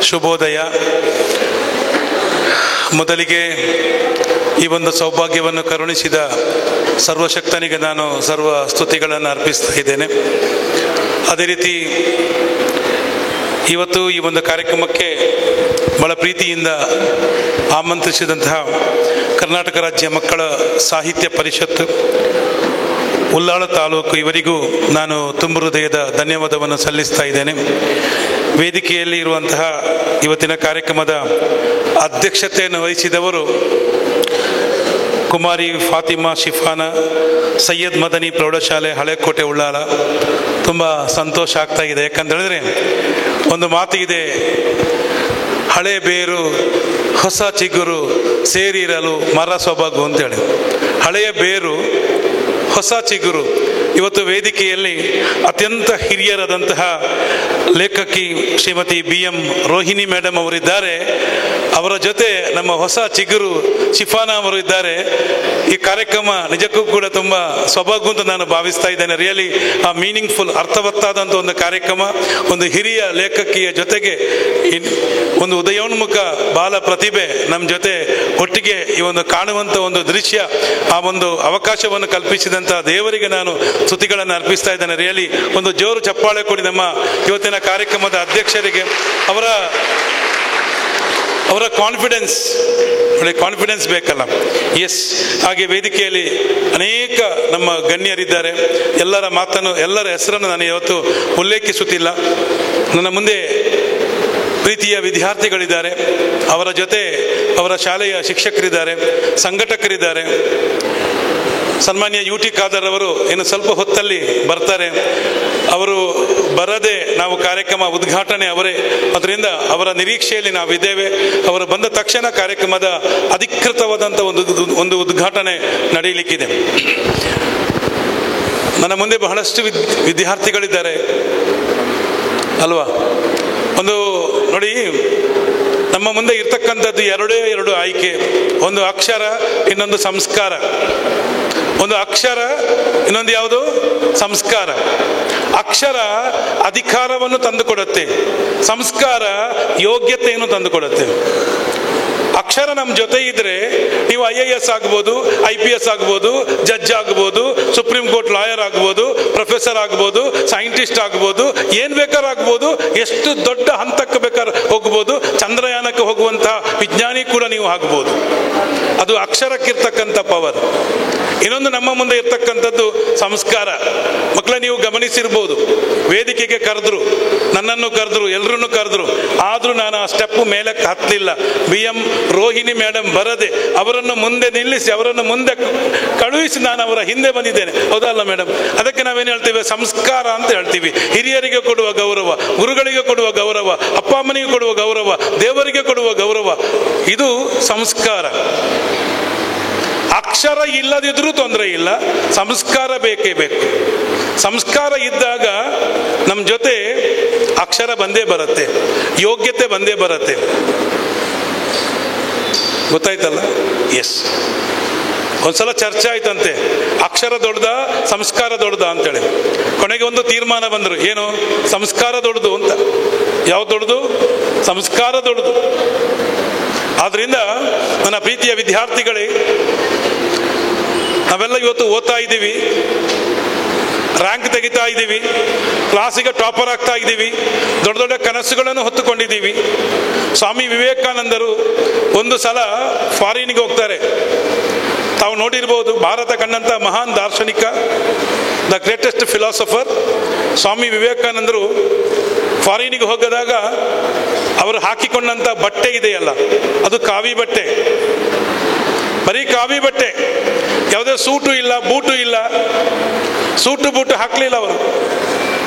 ಶುಭೋದಯ. ಮೊದಲಿಗೆ ಈ ಒಂದು ಸೌಭಾಗ್ಯವನ್ನು ಕರುಣಿಸಿದ ಸರ್ವಶಕ್ತನಿಗೆ ನಾನು ಸರ್ವ ಸ್ತುತಿಗಳನ್ನು ಅರ್ಪಿಸ್ತಾ ಇದ್ದೇನೆ. ಅದೇ ರೀತಿ ಇವತ್ತು ಈ ಒಂದು ಕಾರ್ಯಕ್ರಮಕ್ಕೆ ಬಹಳ ಪ್ರೀತಿಯಿಂದ ಆಮಂತ್ರಿಸಿದಂತಹ ಕರ್ನಾಟಕ ರಾಜ್ಯ ಮಕ್ಕಳ ಸಾಹಿತ್ಯ ಪರಿಷತ್ತು ಉಲ್ಲಾಳ ತಾಲೂಕು ಇವರಿಗೂ ನಾನು ತುಂಬ ಹೃದಯದ ಧನ್ಯವಾದವನ್ನು ಸಲ್ಲಿಸ್ತಾ ಇದ್ದೇನೆ. ವೇದಿಕೆಯಲ್ಲಿ ಇರುವಂತಹ ಇವತ್ತಿನ ಕಾರ್ಯಕ್ರಮದ ಅಧ್ಯಕ್ಷತೆಯನ್ನು ವಹಿಸಿದವರು ಕುಮಾರಿ ಫಾತಿಮಾ ಶಿಫಾನ, ಸೈಯದ್ ಮದನಿ ಪ್ರೌಢಶಾಲೆ, ಹಳೆಕೋಟೆ, ಉಳ್ಳಾಲ. ತುಂಬ ಸಂತೋಷ ಆಗ್ತಾ ಇದೆ. ಯಾಕಂತೇಳಿದ್ರೆ ಒಂದು ಮಾತು ಇದೆ, ಹಳೆ ಬೇರು ಹೊಸ ಚಿಗುರು ಸೇರಿರಲು ಮರ ಸೊಬಗು ಅಂತೇಳಿ. ಹಳೆಯ ಬೇರು ಹೊಸ ಚಿಗುರು. ಇವತ್ತು ವೇದಿಕೆಯಲ್ಲಿ ಅತ್ಯಂತ ಹಿರಿಯರಾದಂತಹ ಲೇಖಕಿ ಶ್ರೀಮತಿ BM ರೋಹಿಣಿ ಮೇಡಮ್ ಅವರಿದ್ದಾರೆ. ಅವರ ಜೊತೆ ನಮ್ಮ ಹೊಸ ಚಿಗುರು ಶಿಫಾನ ಅವರು ಇದ್ದಾರೆ. ಈ ಕಾರ್ಯಕ್ರಮ ನಿಜಕ್ಕೂ ಕೂಡ ತುಂಬ ಸೊಬಗು ಅಂತ ನಾನು ಭಾವಿಸ್ತಾ ಇದ್ದೇನೆ. ರಿಯಲಿ ಆ ಮೀನಿಂಗ್ಫುಲ್, ಅರ್ಥವತ್ತಾದಂಥ ಒಂದು ಕಾರ್ಯಕ್ರಮ. ಒಂದು ಹಿರಿಯ ಲೇಖಕಿಯ ಜೊತೆಗೆ ಒಂದು ಉದಯೋನ್ಮುಖ ಬಾಲ ಪ್ರತಿಭೆ ನಮ್ಮ ಜೊತೆ ಒಟ್ಟಿಗೆ ಈ ಒಂದು ಕಾಣುವಂಥ ಒಂದು ದೃಶ್ಯ, ಆ ಒಂದು ಅವಕಾಶವನ್ನು ಕಲ್ಪಿಸಿದಂಥ ದೇವರಿಗೆ ನಾನು ಸ್ತುತಿಗಳನ್ನು ಅರ್ಪಿಸ್ತಾ ಇದ್ದೇನೆ. ರಿಯಲಿ ಒಂದು ಜೋರು ಚಪ್ಪಾಳೆ ಕೊಡಿ ನಮ್ಮ ಇವತ್ತಿನ ಕಾರ್ಯಕ್ರಮದ ಅಧ್ಯಕ್ಷರಿಗೆ. ಅವರ ಕಾನ್ಫಿಡೆನ್ಸ್ ಬೇಕಲ್ಲ. ಎಸ್, ಹಾಗೆ ವೇದಿಕೆಯಲ್ಲಿ ಅನೇಕ ನಮ್ಮ ಗಣ್ಯರಿದ್ದಾರೆ. ಎಲ್ಲರ ಹೆಸರನ್ನು ನಾನು ಇವತ್ತು ಉಲ್ಲೇಖಿಸುತ್ತಿಲ್ಲ. ನನ್ನ ಮುಂದೆ ಪ್ರೀತಿಯ ವಿದ್ಯಾರ್ಥಿಗಳಿದ್ದಾರೆ, ಅವರ ಜೊತೆ ಅವರ ಶಾಲೆಯ ಶಿಕ್ಷಕರಿದ್ದಾರೆ, ಸಂಘಟಕರಿದ್ದಾರೆ. ಸನ್ಮಾನ್ಯ UT ಖಾದರ್ ಅವರು ಇನ್ನು ಸ್ವಲ್ಪ ಹೊತ್ತಲ್ಲಿ ಬರ್ತಾರೆ. ಅವರು ಬರದೆ ನಾವು ಕಾರ್ಯಕ್ರಮ ಉದ್ಘಾಟನೆ ಅವರೇ, ಅದರಿಂದ ಅವರ ನಿರೀಕ್ಷೆಯಲ್ಲಿ ನಾವಿದ್ದೇವೆ. ಅವರು ಬಂದ ತಕ್ಷಣ ಕಾರ್ಯಕ್ರಮದ ಅಧಿಕೃತವಾದಂಥ ಒಂದು ಉದ್ಘಾಟನೆ ನಡೆಯಲಿಕ್ಕಿದೆ. ನನ್ನ ಮುಂದೆ ಬಹಳಷ್ಟು ವಿದ್ಯಾರ್ಥಿಗಳಿದ್ದಾರೆ ಅಲ್ವಾ. ನೋಡಿ, ನಮ್ಮ ಮುಂದೆ ಇರ್ತಕ್ಕಂಥದ್ದು ಎರಡು ಆಯ್ಕೆ. ಒಂದು ಅಕ್ಷರ, ಇನ್ನೊಂದು ಸಂಸ್ಕಾರ. ಒಂದು ಅಕ್ಷರ, ಇನ್ನೊಂದು ಯಾವುದು? ಸಂಸ್ಕಾರ. ಅಕ್ಷರ ಅಧಿಕಾರವನ್ನು ತಂದುಕೊಡುತ್ತೆ, ಸಂಸ್ಕಾರ ಯೋಗ್ಯತೆಯನ್ನು ತಂದುಕೊಡುತ್ತೆ. ಅಕ್ಷರ ನಮ್ಮ ಜೊತೆ ಇದ್ರೆ ನೀವು IAS ಆಗ್ಬೋದು, IPS ಆಗ್ಬೋದು, ಜಡ್ಜ್ ಆಗ್ಬೋದು, ಸುಪ್ರೀಂ ಕೋರ್ಟ್ ಲಾಯರ್ ಆಗ್ಬೋದು, ಪ್ರೊಫೆಸರ್ ಆಗ್ಬೋದು, ಸೈಂಟಿಸ್ಟ್ ಆಗ್ಬೋದು, ಏನ್ ಬೇಕಾದ್ರೂ ಆಗ್ಬೋದು, ಎಷ್ಟು ದೊಡ್ಡ ಹಂತಕ್ಕೆ ಬೇಕಾದ್ರೂ ಹೋಗ್ಬೋದು, ಚಂದ್ರಯಾನಕ್ಕೆ ಹೋಗುವಂತಹ ವಿಜ್ಞಾನಿ ಕೂಡ ನೀವು ಆಗ್ಬೋದು. ಅದು ಅಕ್ಷರಕ್ಕಿರ್ತಕ್ಕಂಥ ಪವರ್. ಇನ್ನೊಂದು ನಮ್ಮ ಮುಂದೆ ಇರ್ತಕ್ಕಂಥದ್ದು ಸಂಸ್ಕಾರ. ಮಕ್ಕಳ, ನೀವು ಗಮನಿಸಿರ್ಬೋದು, ವೇದಿಕೆಗೆ ಕರೆದ್ರು, ನನ್ನನ್ನು ಕರೆದ್ರು, ಎಲ್ಲರನ್ನು ಕರೆದ್ರು, ಆದ್ರೂ ನಾನು ಆ ಸ್ಟೆಪ್ ಮೇಲೆ ಹತ್ತಲಿಲ್ಲ. BM ರೋಹಿಣಿ ಮೇಡಮ್ ಬರದೆ ಅವರನ್ನು ಮುಂದೆ ನಿಲ್ಲಿಸಿ, ಅವರನ್ನು ಮುಂದೆ ಕಳುಹಿಸಿ ನಾನು ಅವರ ಹಿಂದೆ ಬಂದಿದ್ದೇನೆ. ಹೌದಲ್ಲ ಮೇಡಮ್? ಅದಕ್ಕೆ ನಾವೇನು ಹೇಳ್ತೀವಿ? ಸಂಸ್ಕಾರ ಅಂತ ಹೇಳ್ತೀವಿ. ಹಿರಿಯರಿಗೆ ಕೊಡುವ ಗೌರವ, ಗುರುಗಳಿಗೆ ಕೊಡುವ ಗೌರವ, ಅಪ್ಪ ಅಮ್ಮನಿಗೆ ಕೊಡುವ ಗೌರವ, ದೇವರಿಗೆ ಕೊಡುವ ಗೌರವ, ಇದು ಸಂಸ್ಕಾರ. ಅಕ್ಷರ ಇಲ್ಲದಿದ್ರೂ ತೊಂದರೆ ಇಲ್ಲ, ಸಂಸ್ಕಾರ ಬೇಕೇ ಬೇಕು. ಸಂಸ್ಕಾರ ಇದ್ದಾಗ ನಮ್ಮ ಜೊತೆ ಅಕ್ಷರ ಬಂದೇ ಬರುತ್ತೆ, ಯೋಗ್ಯತೆ ಬಂದೇ ಬರುತ್ತೆ. ಗೊತ್ತಾಯ್ತಲ್ಲ? ಎಸ್, ಒಂದ್ಸಲ ಚರ್ಚೆ ಆಯ್ತಂತೆ, ಅಕ್ಷರ ದೊಡ್ಡದ ಸಂಸ್ಕಾರ ದೊಡ್ಡದ ಅಂತೇಳಿ. ಕೊನೆಗೆ ಒಂದು ತೀರ್ಮಾನ ಬಂದರು, ಏನು? ಸಂಸ್ಕಾರ ದೊಡ್ಡದು ಅಂತ. ಯಾವ್ದು ದೊಡ್ಡದು? ಸಂಸ್ಕಾರ ದೊಡ್ಡದು. ಆದ್ರಿಂದ ನನ್ನ ಪ್ರೀತಿಯ ವಿದ್ಯಾರ್ಥಿಗಳೇ, ನಾವೆಲ್ಲ ಇವತ್ತು ಓದ್ತಾ ಇದ್ದೀವಿ, ರ್ಯಾಂಕ್ ತೆಗಿತಾ ಇದ್ದೀವಿ, ಕ್ಲಾಸಿಗೆ ಟಾಪರ್ ಆಗ್ತಾ ಇದ್ದೀವಿ, ದೊಡ್ಡ ದೊಡ್ಡ ಕನಸುಗಳನ್ನು ಹೊತ್ತುಕೊಂಡಿದ್ದೀವಿ. ಸ್ವಾಮಿ ವಿವೇಕಾನಂದರು ಒಂದು ಸಲ ಫಾರಿನ್ಗೆ ಹೋಗ್ತಾರೆ. ತಾವು ನೋಡಿರ್ಬೋದು, ಭಾರತ ಕಂಡಂಥ ಮಹಾನ್ ದಾರ್ಶನಿಕ, ದ ಗ್ರೇಟೆಸ್ಟ್ ಫಿಲಾಸಫರ್ ಸ್ವಾಮಿ ವಿವೇಕಾನಂದರು ಫಾರಿನ್ಗೆ ಹೋಗದಾಗ ಅವರು ಹಾಕಿಕೊಂಡಂಥ ಬಟ್ಟೆ ಇದೆಯಲ್ಲ, ಅದು ಕಾವಿ ಬಟ್ಟೆ, ಬರೀ ಕಾವಿ ಬಟ್ಟೆ. ಯಾವುದೇ ಸೂಟು ಇಲ್ಲ, ಬೂಟು ಇಲ್ಲ. ಸೂಟು ಬೂಟು ಹಾಕಲಿಲ್ಲ ಅವರು.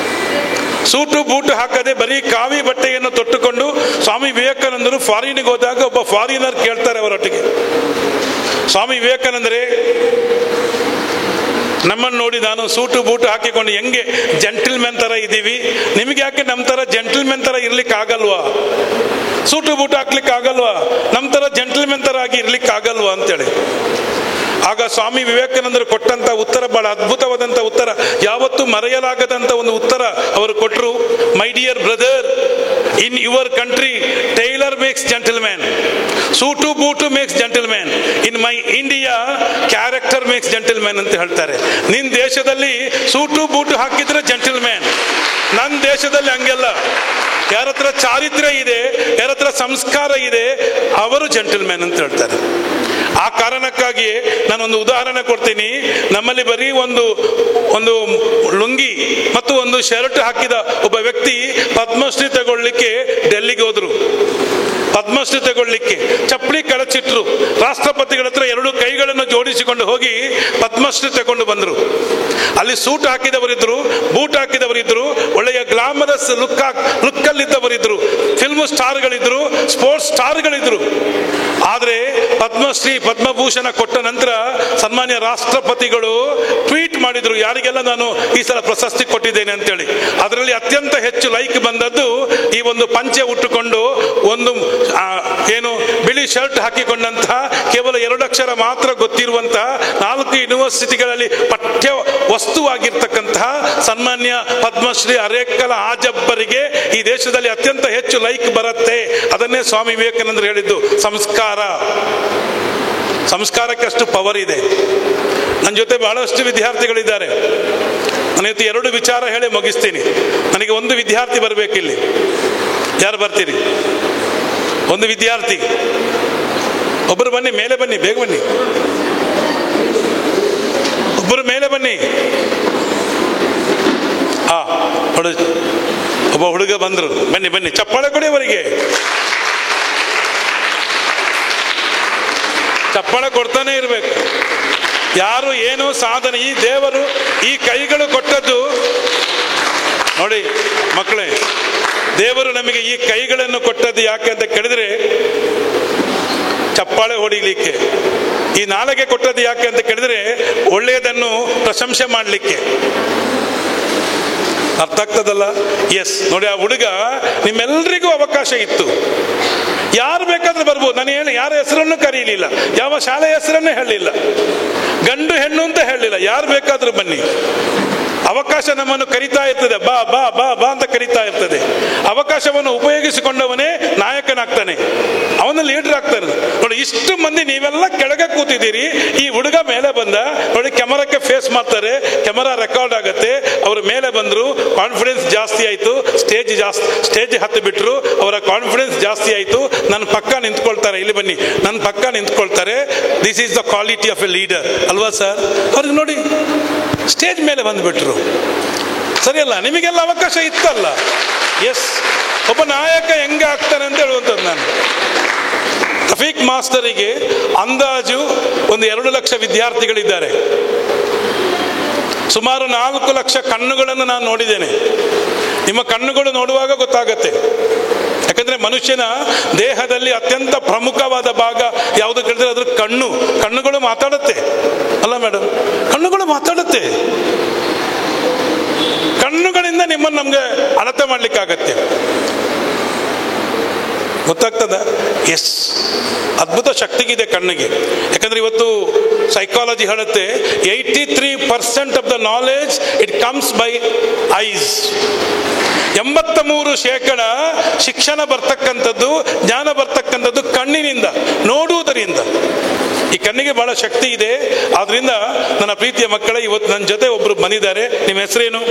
ಸೂಟು ಬೂಟು ಹಾಕದೆ ಬರೀ ಕಾವಿ ಬಟ್ಟೆಯನ್ನು ತೊಟ್ಟುಕೊಂಡು ಸ್ವಾಮಿ ವಿವೇಕಾನಂದರು ಫಾರಿನ್ಗೆ ಹೋದಾಗ ಒಬ್ಬ ಫಾರಿನರ್ ಕೇಳ್ತಾರೆ ಅವರೊಟ್ಟಿಗೆ, ಸ್ವಾಮಿ ವಿವೇಕಾನಂದರೇ, ನಮ್ಮನ್ನು ನೋಡಿ ನಾನು ಸೂಟು ಬೂಟು ಹಾಕಿಕೊಂಡು ಹೆಂಗೆ ಜೆಂಟಲ್ಮೆನ್ ತರ ಇದ್ದೀವಿ, ನಿಮ್ಗೆ ಯಾಕೆ ನಮ್ಮ ತರ ಜೆಂಟಲ್ಮೆನ್ ತರ ಇರ್ಲಿಕ್ಕೆ ಆಗಲ್ವಾ? ಸೂಟು ಬೂಟು ಹಾಕ್ಲಿಕ್ಕೆ ಆಗಲ್ವಾ? ನಮ್ಮ ತರ ಜೆಂಟಲ್ಮೆನ್ ತರ ಆಗಿ ಇರ್ಲಿಕ್ಕೆ ಆಗಲ್ವಾ ಅಂತೇಳಿ. ಆಗ ಸ್ವಾಮಿ ವಿವೇಕಾನಂದರು ಕೊಟ್ಟಂತ ಉತ್ತರ ಬಹಳ ಅದ್ಭುತವಾದಂಥ ಉತ್ತರ, ಯಾವತ್ತೂ ಮರೆಯಲಾಗದಂಥ ಒಂದು ಉತ್ತರ ಅವರು ಕೊಟ್ಟರು. My dear brother, in your country tailor makes gentleman, suit boot makes gentleman, in my India character makes gentleman ಅಂತ ಹೇಳ್ತಾರೆ. ನಿನ್ನ ದೇಶದಲ್ಲಿ ಸೂಟು ಬೂಟು ಹಾಕಿದ್ರೆ ಜೆಂಟಲ್ಮ್ಯಾನ್, ನನ್ನ ದೇಶದಲ್ಲಿ ಹಂಗೆಲ್ಲ. ಯಾರ ಹತ್ರ ಚಾರಿತ್ರ್ಯ ಇದೆ, ಯಾರ ಹತ್ರ ಸಂಸ್ಕಾರ ಇದೆ, ಅವರು ಜೆಂಟಲ್ಮ್ಯಾನ್ ಅಂತ ಹೇಳ್ತಾರೆ. ಆ ಕಾರಣಕ್ಕಾಗಿ ನಾನೊಂದು ಉದಾಹರಣೆ ಕೊಡ್ತೀನಿ. ನಮ್ಮಲ್ಲಿ ಬರೀ ಒಂದು ಲುಂಗಿ ಮತ್ತು ಒಂದು ಶರ್ಟ್ ಹಾಕಿದ ಒಬ್ಬ ವ್ಯಕ್ತಿ ಪದ್ಮಶ್ರೀ ತಗೊಳ್ಳಿಕ್ಕೆ ಡೆಲ್ಲಿಗೆ ಹೋದ್ರು. ಪದ್ಮಶ್ರೀ ತಗೊಳ್ಳಿಕ್ಕೆ ಚಪ್ಪಲಿ ಕಳಚಿಟ್ರು. ರಾಷ್ಟ್ರಪತಿಗಳ ಹತ್ರ 2 ಕೈಗಳನ್ನು ಜೋಡಿಸಿಕೊಂಡು ಹೋಗಿ ಪದ್ಮಶ್ರೀ ತಗೊಂಡು ಬಂದರು. ಅಲ್ಲಿ ಸೂಟ್ ಹಾಕಿದವರಿದ್ರು, ಬೂಟ್ ಹಾಕಿದವರಿದ್ರು, ಒಳ್ಳೆಯ ಗ್ಲಾಮರಸ್ ಲುಕ್ಕಲ್ಲಿದ್ದವರಿದ್ರು, ಫಿಲ್ಮ್ ಸ್ಟಾರ್ಗಳಿದ್ರು, ಸ್ಪೋರ್ಟ್ಸ್ ಸ್ಟಾರ್ಗಳಿದ್ರು. ಆದರೆ ಪದ್ಮಶ್ರೀ ಪದ್ಮಭೂಷಣ ಕೊಟ್ಟ ನಂತರ ಸನ್ಮಾನ್ಯ ರಾಷ್ಟ್ರಪತಿಗಳು ಟ್ವೀಟ್ ಮಾಡಿದ್ರು, ಯಾರಿಗೆಲ್ಲ ನಾನು ಈ ಸಲ ಪ್ರಶಸ್ತಿ ಕೊಟ್ಟಿದ್ದೇನೆ ಅಂತೇಳಿ. ಅದರಲ್ಲಿ ಅತ್ಯಂತ ಹೆಚ್ಚು ಲೈಕ್ ಬಂದದ್ದು ಈ ಒಂದು ಪಂಚೆ ಉಟ್ಟುಕೊಂಡು ಒಂದು ಬಿಳಿ ಶರ್ಟ್ ಹಾಕಿಕೊಂಡಂತಹ ಕೇವಲ 2 ಅಕ್ಷರ ಮಾತ್ರ ಗೊತ್ತಿರುವಂತಹ 4 ಯೂನಿವರ್ಸಿಟಿಗಳಲ್ಲಿ ಪಠ್ಯ ವಸ್ತುವಾಗಿರ್ತಕ್ಕಂತಹ ಸನ್ಮಾನ್ಯ ಪದ್ಮಶ್ರೀ ಅರೇಕಲ ಆಜಬ್ಬರಿಗೆ ಈ ದೇಶದಲ್ಲಿ ಅತ್ಯಂತ ಹೆಚ್ಚು ಲೈಕ್ ಬರುತ್ತೆ. ಅದನ್ನೇ ಸ್ವಾಮಿ ವಿವೇಕಾನಂದರು ಹೇಳಿದ್ದು, ಸಂಸ್ಕಾರಕ್ಕೆ ಅಷ್ಟು ಪವರ್ ಇದೆ. ನನ್ನ ಜೊತೆ ಬಹಳಷ್ಟು ವಿದ್ಯಾರ್ಥಿಗಳಿದ್ದಾರೆ. ನಾನು ಇವತ್ತು 2 ವಿಚಾರ ಹೇಳಿ ಮುಗಿಸ್ತೀನಿ. ನನಗೆ ಒಂದು ವಿದ್ಯಾರ್ಥಿ ಬರಬೇಕಿಲ್ಲಿ. ಯಾರು ಬರ್ತೀರಿ? ಒಂದು ವಿದ್ಯಾರ್ಥಿ ಒಬ್ಬರು ಬನ್ನಿ, ಮೇಲೆ ಬನ್ನಿ, ಬೇಗ ಬನ್ನಿ, ಒಬ್ಬರು ಮೇಲೆ ಬನ್ನಿ. ಒಬ್ಬ ಹುಡುಗ ಬಂದ್ರು, ಬನ್ನಿ ಬನ್ನಿ, ಚಪ್ಪಾಳೆ ಕೊಡಿ ಅವರಿಗೆ. ಚಪ್ಪಾಳೆ ಕೊಡ್ತಾನೆ ಇರ್ಬೇಕು. ಯಾರು ಏನೋ ಸಾಧನೆ, ಈ ದೇವರು ಈ ಕೈಗಳು ಕೊಟ್ಟದ್ದು ನೋಡಿ ಮಕ್ಕಳೇ. ದೇವರು ನಮಗೆ ಈ ಕೈಗಳನ್ನು ಕೊಟ್ಟದ್ದು ಯಾಕೆ ಅಂತ ಕೇಳಿದ್ರೆ ಚಪ್ಪಾಳೆ ಹೊಡಿಲಿಕ್ಕೆ. ಈ ನಾಲಿಗೆ ಕೊಟ್ಟದ್ದು ಯಾಕೆ ಅಂತ ಕೇಳಿದ್ರೆ ಒಳ್ಳೆಯದನ್ನು ಪ್ರಶಂಸೆ ಮಾಡಲಿಕ್ಕೆ. ಅರ್ಥ ಆಗ್ತದಲ್ಲ? ಎಸ್. ನೋಡಿ, ಆ ಹುಡುಗ ನಿಮ್ಮೆಲ್ಲರಿಗೂ ಅವಕಾಶ ಇತ್ತು, ಯಾರು ಬೇಕಾದ್ರೂ ಬರ್ಬೋದು. ನಾನು ಹೇಳಿ ಯಾರ ಹೆಸರನ್ನು ಕರೀಲಿಲ್ಲ, ಯಾವ ಶಾಲೆ ಹೆಸರನ್ನೇ ಹೇಳಲಿಲ್ಲ, ಗಂಡು ಹೆಣ್ಣು ಅಂತ ಹೇಳಲಿಲ್ಲ, ಯಾರು ಬೇಕಾದ್ರೂ ಬನ್ನಿ. ಅವಕಾಶ ನಮ್ಮನ್ನು ಕರೀತಾ ಇರ್ತದೆ, ಬಾ ಬಾ ಬಾ ಬಾ ಅಂತ ಕರೀತಾ ಇರ್ತದೆ. ಅವಕಾಶವನ್ನು ಉಪಯೋಗಿಸಿಕೊಂಡವನೇ ನಾಯಕನಾಗ್ತಾನೆ, ಅವನ ಲೀಡರ್ ಆಗ್ತಾನೆ. ನೋಡಿ, ಇಷ್ಟು ಮಂದಿ ನೀವೆಲ್ಲ ಕೆಳಗೆ ಕೂತಿದ್ದೀರಿ, ಈ ಹುಡುಗ ಮೇಲೆ ಬಂದ. ನೋಡಿ, ಕ್ಯಾಮರಾಕ್ಕೆ ಫೇಸ್ ಮಾಡ್ತಾರೆ, ಕ್ಯಾಮರಾ ರೆಕಾರ್ಡ್ ಆಗುತ್ತೆ. ಅವರು ಮೇಲೆ ಬಂದ್ರು, ಕಾನ್ಫಿಡೆನ್ಸ್ ಜಾಸ್ತಿ ಆಯ್ತು, ಸ್ಟೇಜ್ ಹತ್ತು ಬಿಟ್ರು, ಅವರ ಕಾನ್ಫಿಡೆನ್ಸ್ ಜಾಸ್ತಿ ಆಯ್ತು. ನನ್ನ ಪಕ್ಕ ನಿಂತ್ಕೊಳ್ತಾರೆ, ಇಲ್ಲಿ ಬನ್ನಿ, ನನ್ನ ಪಕ್ಕ ನಿಂತ್ಕೊಳ್ತಾರೆ. This is the quality of a leader ಅಲ್ವಾ ಸರ್? ಅವ್ರಿಗೆ ನೋಡಿ ಸ್ಟೇಜ್ ಮೇಲೆ ಬಂದ್ಬಿಟ್ರು. ಸರಿಯಲ್ಲ? ನಿಮಗೆಲ್ಲ ಅವಕಾಶ ಇತ್ತಲ್ಲ. ಎಸ್. ಒಬ್ಬ ನಾಯಕ ಹೆಂಗೆ ಆಗ್ತಾನೆ ಅಂತ ಹೇಳುವಂಥದ್ದು ನಾನು. ರಫೀಕ್ ಮಾಸ್ಟರಿಗೆ ಅಂದಾಜು ಒಂದು 2 ಲಕ್ಷ ವಿದ್ಯಾರ್ಥಿಗಳಿದ್ದಾರೆ. ಸುಮಾರು 4 ಲಕ್ಷ ಕಣ್ಣುಗಳನ್ನು ನಾನು ನೋಡಿದ್ದೇನೆ. ನಿಮ್ಮ ಕಣ್ಣುಗಳು ನೋಡುವಾಗ ಗೊತ್ತಾಗತ್ತೆ. ಯಾಕಂದ್ರೆ ಮನುಷ್ಯನ ದೇಹದಲ್ಲಿ ಅತ್ಯಂತ ಪ್ರಮುಖವಾದ ಭಾಗ ಯಾವುದು ಕೇಳಿದ್ರೆ ಅದ್ರ ಕಣ್ಣುಗಳು ಮಾತಾಡುತ್ತೆ ಅಲ್ಲ ಮೇಡಮ್? ಕಣ್ಣುಗಳು ಮಾತಾಡುತ್ತೆ. ಕಣ್ಣುಗಳಿಂದ ನಿಮ್ಮನ್ನು ನಮ್ಗೆ ಅಳತೆ ಮಾಡ್ಲಿಕ್ಕಾಗತ್ತೆ. ಗೊತ್ತಾಗ್ತದ? ಎಸ್. ಅದ್ಭುತ ಶಕ್ತಿಗಿದೆ ಕಣ್ಣಿಗೆ. ಯಾಕಂದ್ರೆ ಇವತ್ತು ಸೈಕಾಲಜಿ ಹೇಳುತ್ತೆ 83% of the knowledge it comes by ice. 83% ಶಿಕ್ಷಣ ಬರ್ತಕ್ಕಂಥದ್ದು, ಜ್ಞಾನ ಬರ್ತಕ್ಕಂಥದ್ದು ಕಣ್ಣಿನಿಂದ, ನೋಡುವುದರಿಂದ. ಈ ಕಣ್ಣಿಗೆ ಬಹಳ ಶಕ್ತಿ ಇದೆ. ಆದ್ರಿಂದ ನನ್ನ ಪ್ರೀತಿಯ ಮಕ್ಕಳೇ, ಇವತ್ತು ನನ್ನ ಜೊತೆ ಒಬ್ರು ಬಂದಿದ್ದಾರೆ. ನಿಮ್ಮ ಹೆಸರೇನು?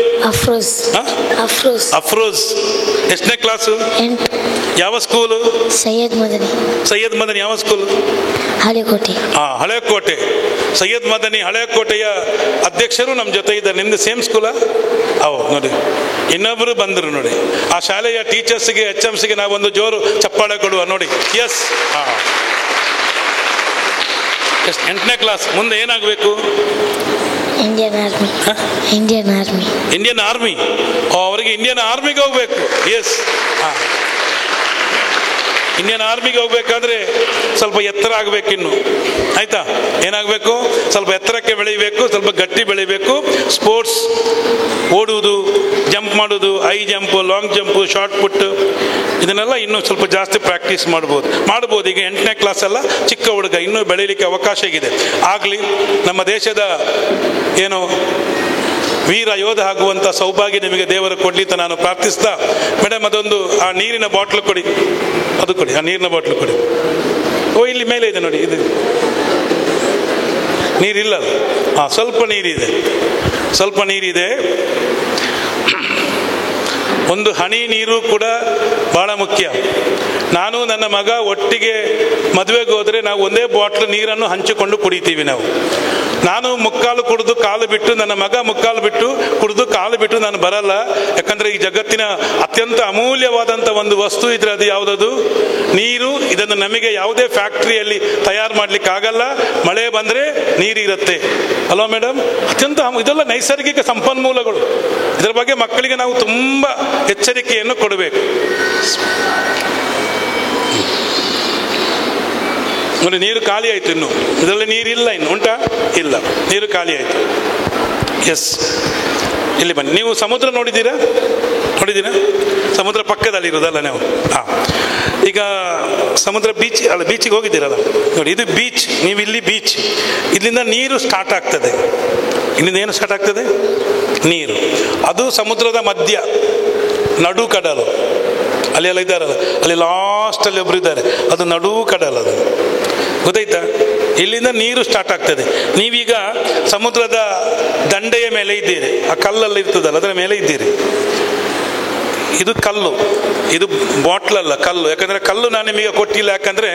ಅಫ್ರೋಜ್. ಎಷ್ಟನೇ ಕ್ಲಾಸು? ಯಾವ ಸ್ಕೂಲು? ಸೈಯದ್ ಮದನಿ. ಯಾವ ಸ್ಕೂಲ್? ಹಳೆಕೋಟೆ. ಹಳೆಕೋಟೆ. ಸೈಯದ್ ಮದನಿ ಹಳೆಕೋಟೆಯ ಅಧ್ಯಕ್ಷರು ನಮ್ಮ ಜೊತೆ ಇದ್ದಾರೆ. ನಿಮ್ದು ಸೇಮ್ ಸ್ಕೂಲಾ? ನೋಡಿ, ಇನ್ನೊಬ್ರು ಬಂದರು ನೋಡಿ. ಆ ಶಾಲೆಯ ಟೀಚರ್ಸ್ಗೆ, HMಸ್ಗೆ ನಾವೊಂದು ಜೋರು ಚಪ್ಪಾಳೆ ಕೊಡುವ ನೋಡಿ. ಎಸ್. 8ನೇ ಕ್ಲಾಸ್. ಮುಂದೆ ಏನಾಗಬೇಕು? Indian army. ಅವರಿಗೆ ಇಂಡಿಯನ್ ಆರ್ಮಿಗೆ ಹೋಗ್ಬೇಕು. ಎಸ್. ಇಂಡಿಯನ್ ಆರ್ಮಿಗೆ ಹೋಗ್ಬೇಕಾದ್ರೆ ಸ್ವಲ್ಪ ಎತ್ತರ ಆಗಬೇಕಿನ್ನು, ಆಯ್ತಾ? ಏನಾಗಬೇಕು? ಸ್ವಲ್ಪ ಎತ್ತರಕ್ಕೆ ಬೆಳೀಬೇಕು, ಸ್ವಲ್ಪ ಗಟ್ಟಿ ಬೆಳಿಬೇಕು. ಸ್ಪೋರ್ಟ್ಸ್, ಓಡುವುದು, ಜಂಪ್ ಮಾಡೋದು, high jump, long jump, shot put, ಇದನ್ನೆಲ್ಲ ಇನ್ನೂ ಸ್ವಲ್ಪ ಜಾಸ್ತಿ ಪ್ರಾಕ್ಟೀಸ್ ಮಾಡ್ಬೋದು. ಈಗ 8ನೇ ಕ್ಲಾಸ್ ಅಲ್ಲ, ಚಿಕ್ಕ ಹುಡುಗ, ಇನ್ನೂ ಬೆಳೀಲಿಕ್ಕೆ ಅವಕಾಶ ಇದೆ. ಆಗಲಿ, ನಮ್ಮ ದೇಶದ ಏನು ವೀರ ಯೋಧ ಆಗುವಂಥ ಸೌಭಾಗ್ಯ ನಿಮಗೆ ದೇವರು ಕೊಡಲಿ ಅಂತ ನಾನು ಪ್ರಾರ್ಥಿಸ್ತಾ, ಮೇಡಮ್ ಅದೊಂದು ಆ ನೀರಿನ ಬಾಟ್ಲು ಕೊಡಿ, ಅದು ಕೊಡಿ, ಆ ನೀರಿನ ಬಾಟ್ಲು ಕೊಡಿ. ಓ, ಇಲ್ಲಿ ಮೇಲೆ ಇದೆ ನೋಡಿ, ಇದು ನೀರಿಲ್ಲ. ಹಾಂ, ಸ್ವಲ್ಪ ನೀರಿದೆ, ಸ್ವಲ್ಪ ನೀರಿದೆ. ಒಂದು ಹನಿ ನೀರು ಕೂಡ ಬಹಳ ಮುಖ್ಯ. ನಾನು ನನ್ನ ಮಗ ಒಟ್ಟಿಗೆ ಮದುವೆಗೆ ಹೋದರೆ ನಾವು ಒಂದೇ ಬಾಟ್ಲು ನೀರನ್ನು ಹಂಚಿಕೊಂಡು ಕುಡಿತೀವಿ ನಾವು. ನಾನು ಮುಕ್ಕಾಲು ಕುಡಿದು ಕಾಲು ಬಿಟ್ಟು, ನನ್ನ ಮಗ ಮುಕ್ಕಾಲು ಬಿಟ್ಟು ಕುಡಿದು ಕಾಲು ಬಿಟ್ಟು ನಾನು ಬರಲ್ಲ. ಯಾಕಂದರೆ ಈ ಜಗತ್ತಿನ ಅತ್ಯಂತ ಅಮೂಲ್ಯವಾದಂಥ ಒಂದು ವಸ್ತು ಇದ್ರೆ ಅದು ಯಾವುದದು? ನೀರು. ಇದನ್ನು ನಮಗೆ ಯಾವುದೇ ಫ್ಯಾಕ್ಟ್ರಿಯಲ್ಲಿ ತಯಾರು ಮಾಡಲಿಕ್ಕೆ ಆಗಲ್ಲ. ಮಳೆ ಬಂದರೆ ನೀರಿರುತ್ತೆ ಅಲ್ವಾ ಮೇಡಮ್? ಅತ್ಯಂತ ಇದೆಲ್ಲ ನೈಸರ್ಗಿಕ ಸಂಪನ್ಮೂಲಗಳು. ಇದರ ಬಗ್ಗೆ ಮಕ್ಕಳಿಗೆ ನಾವು ತುಂಬ ಎಚ್ಚರಿಕೆಯನ್ನು ಕೊಡಬೇಕು. ನೋಡಿ, ನೀರು ಖಾಲಿ ಆಯಿತು. ಇನ್ನು ಇದರಲ್ಲಿ ನೀರಿಲ್ಲ. ಇನ್ನು ಉಂಟಾ? ಇಲ್ಲ, ನೀರು ಖಾಲಿ ಆಯಿತು. ಎಸ್, ಇಲ್ಲಿ ಬನ್ನಿ. ನೀವು ಸಮುದ್ರ ನೋಡಿದ್ದೀರಾ? ಸಮುದ್ರ ಪಕ್ಕದಲ್ಲಿ ಇರೋದಲ್ಲ ನೀವು? ಹಾಂ, ಈಗ ಸಮುದ್ರ ಬೀಚ್ ಅಲ್ಲ, ಬೀಚಿಗೆ ಹೋಗಿದ್ದೀರಲ್ಲ ನೋಡಿ, ಇದು ಬೀಚ್. ನೀವು ಇಲ್ಲಿ ಬೀಚ್, ಇಲ್ಲಿಂದ ನೀರು ಸ್ಟಾರ್ಟ್ ಆಗ್ತದೆ. ಇಲ್ಲಿಂದ ಏನು ಸ್ಟಾರ್ಟ್ ಆಗ್ತದೆ? ನೀರು. ಅದು ಸಮುದ್ರದ ಮಧ್ಯ, ನಡು ಕಡಲು. ಅಲ್ಲಿ ಎಲ್ಲ ಇದ್ದಾರಲ್ಲ, ಅಲ್ಲಿ ಲಾಸ್ಟಲ್ಲಿ ಒಬ್ರು ಇದ್ದಾರೆ, ಅದು ನಡು ಕಡಲು. ಅದು ಗೊತ್ತಾಯ್ತಾ? ಇಲ್ಲಿಂದ ನೀರು ಸ್ಟಾರ್ಟ್ ಆಗ್ತದೆ. ನೀವೀಗ ಸಮುದ್ರದ ದಂಡೆಯ ಮೇಲೆ ಇದ್ದೀರಿ, ಆ ಕಲ್ಲಲ್ಲಿ ಇರ್ತದಲ್ಲ ಅದರ ಮೇಲೆ ಇದ್ದೀರಿ. ಇದು ಕಲ್ಲು, ಇದು ಬಾಟ್ಲಲ್ಲ, ಕಲ್ಲು. ಯಾಕಂದರೆ ಕಲ್ಲು ನಾನು ನಿಮಗೆ ಕೊಟ್ಟಿಲ್ಲ, ಯಾಕಂದರೆ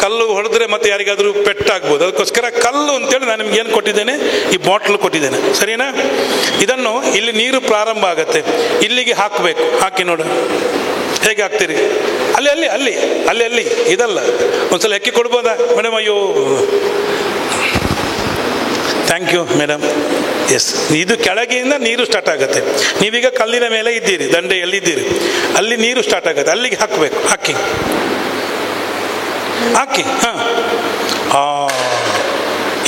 ಕಲ್ಲು ಹೊಡೆದ್ರೆ ಮತ್ತೆ ಯಾರಿಗಾದರೂ ಪೆಟ್ಟಾಗ್ಬೋದು. ಅದಕ್ಕೋಸ್ಕರ ಕಲ್ಲು ಅಂತೇಳಿ ನಾನು ನಿಮ್ಗೆ ಏನು ಕೊಟ್ಟಿದ್ದೇನೆ? ಈ ಬಾಟ್ಲು ಕೊಟ್ಟಿದ್ದೇನೆ, ಸರಿನಾ? ಇದನ್ನು ಇಲ್ಲಿ ನೀರು ಪ್ರಾರಂಭ ಆಗತ್ತೆ, ಇಲ್ಲಿಗೆ ಹಾಕಬೇಕು. ಹಾಕಿ ನೋಡು, ಹೇಗೆ ಹಾಕ್ತೀರಿ? ಅಲ್ಲಿ ಅಲ್ಲಿ ಅಲ್ಲಿ ಅಲ್ಲಿ ಅಲ್ಲಿ ಇದಲ್ಲ, ಒಂದ್ಸಲ ಹೆಕ್ಕಿ ಕೊಡ್ಬೋದಾ ಮೇಡಮ್? ಅಯ್ಯೋ, ಥ್ಯಾಂಕ್ ಯು ಮೇಡಮ್. ಎಸ್, ಇದು ಕೆಳಗಿಂದ ನೀರು ಸ್ಟಾರ್ಟ್ ಆಗುತ್ತೆ. ನೀವೀಗ ಕಲ್ಲಿನ ಮೇಲೆ ಇದ್ದೀರಿ, ದಂಡೆಯಲ್ಲಿ ಇದ್ದೀರಿ, ಅಲ್ಲಿ ನೀರು ಸ್ಟಾರ್ಟ್ ಆಗುತ್ತೆ, ಅಲ್ಲಿಗೆ ಹಾಕಬೇಕು. ಹಾಕಿ ಹಾಕಿ. ಹಾಂ,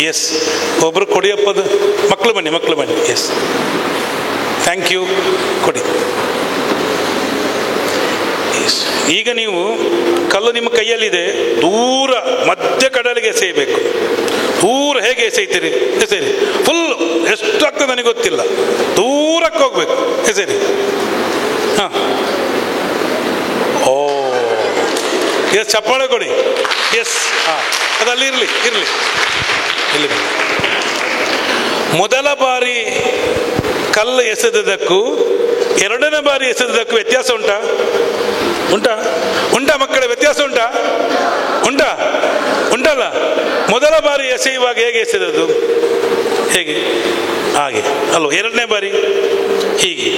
ಎಸ್, ಒಬ್ರು ಕೊಡಿಯಪ್ಪದು. ಮಕ್ಕಳು ಬನ್ನಿ. ಎಸ್, ಥ್ಯಾಂಕ್ ಯು, ಕೊಡಿ. ಈಗ ನೀವು ಕಲ್ಲು ನಿಮ್ಮ ಕೈಯಲ್ಲಿದೆ, ದೂರ ಮಧ್ಯ ಕಡಲಿಗೆ ಎಸೆಯಬೇಕು. ದೂರ ಹೇಗೆ ಎಸೆಯ್ತೀರಿ? ಎಸೆಯಿರಿ ಫುಲ್. ಎಷ್ಟು ಆಗ್ತದೆ ನನಗೆ ಗೊತ್ತಿಲ್ಲ, ದೂರಕ್ಕೆ ಹೋಗ್ಬೇಕು. ಎಸೆಯಿರಿ. ಹಾಂ, ಓ ಎಸ್, ಚಪ್ಪಾಳೆ ಕೊಡಿ. ಎಸ್, ಹಾಂ, ಅದಲ್ಲಿ ಇರಲಿ. ಇಲ್ಲಿ ಮೊದಲ ಬಾರಿ ಕಲ್ಲು ಎಸೆದಕ್ಕೂ ಎರಡನೇ ಬಾರಿ ಎಸೆದಕ್ಕೂ ವ್ಯತ್ಯಾಸ ಉಂಟಾ ಮಕ್ಕಳೇ? ವ್ಯತ್ಯಾಸ ಉಂಟಲ್ಲ? ಮೊದಲ ಬಾರಿ ಎಸೆಯುವಾಗ ಹೇಗೆ ಎಸೆದದ್ದು? ಹೇಗೆ? ಹಾಗೆ ಅಲ್ವ? ಎರಡನೇ ಬಾರಿ ಹೀಗೆ.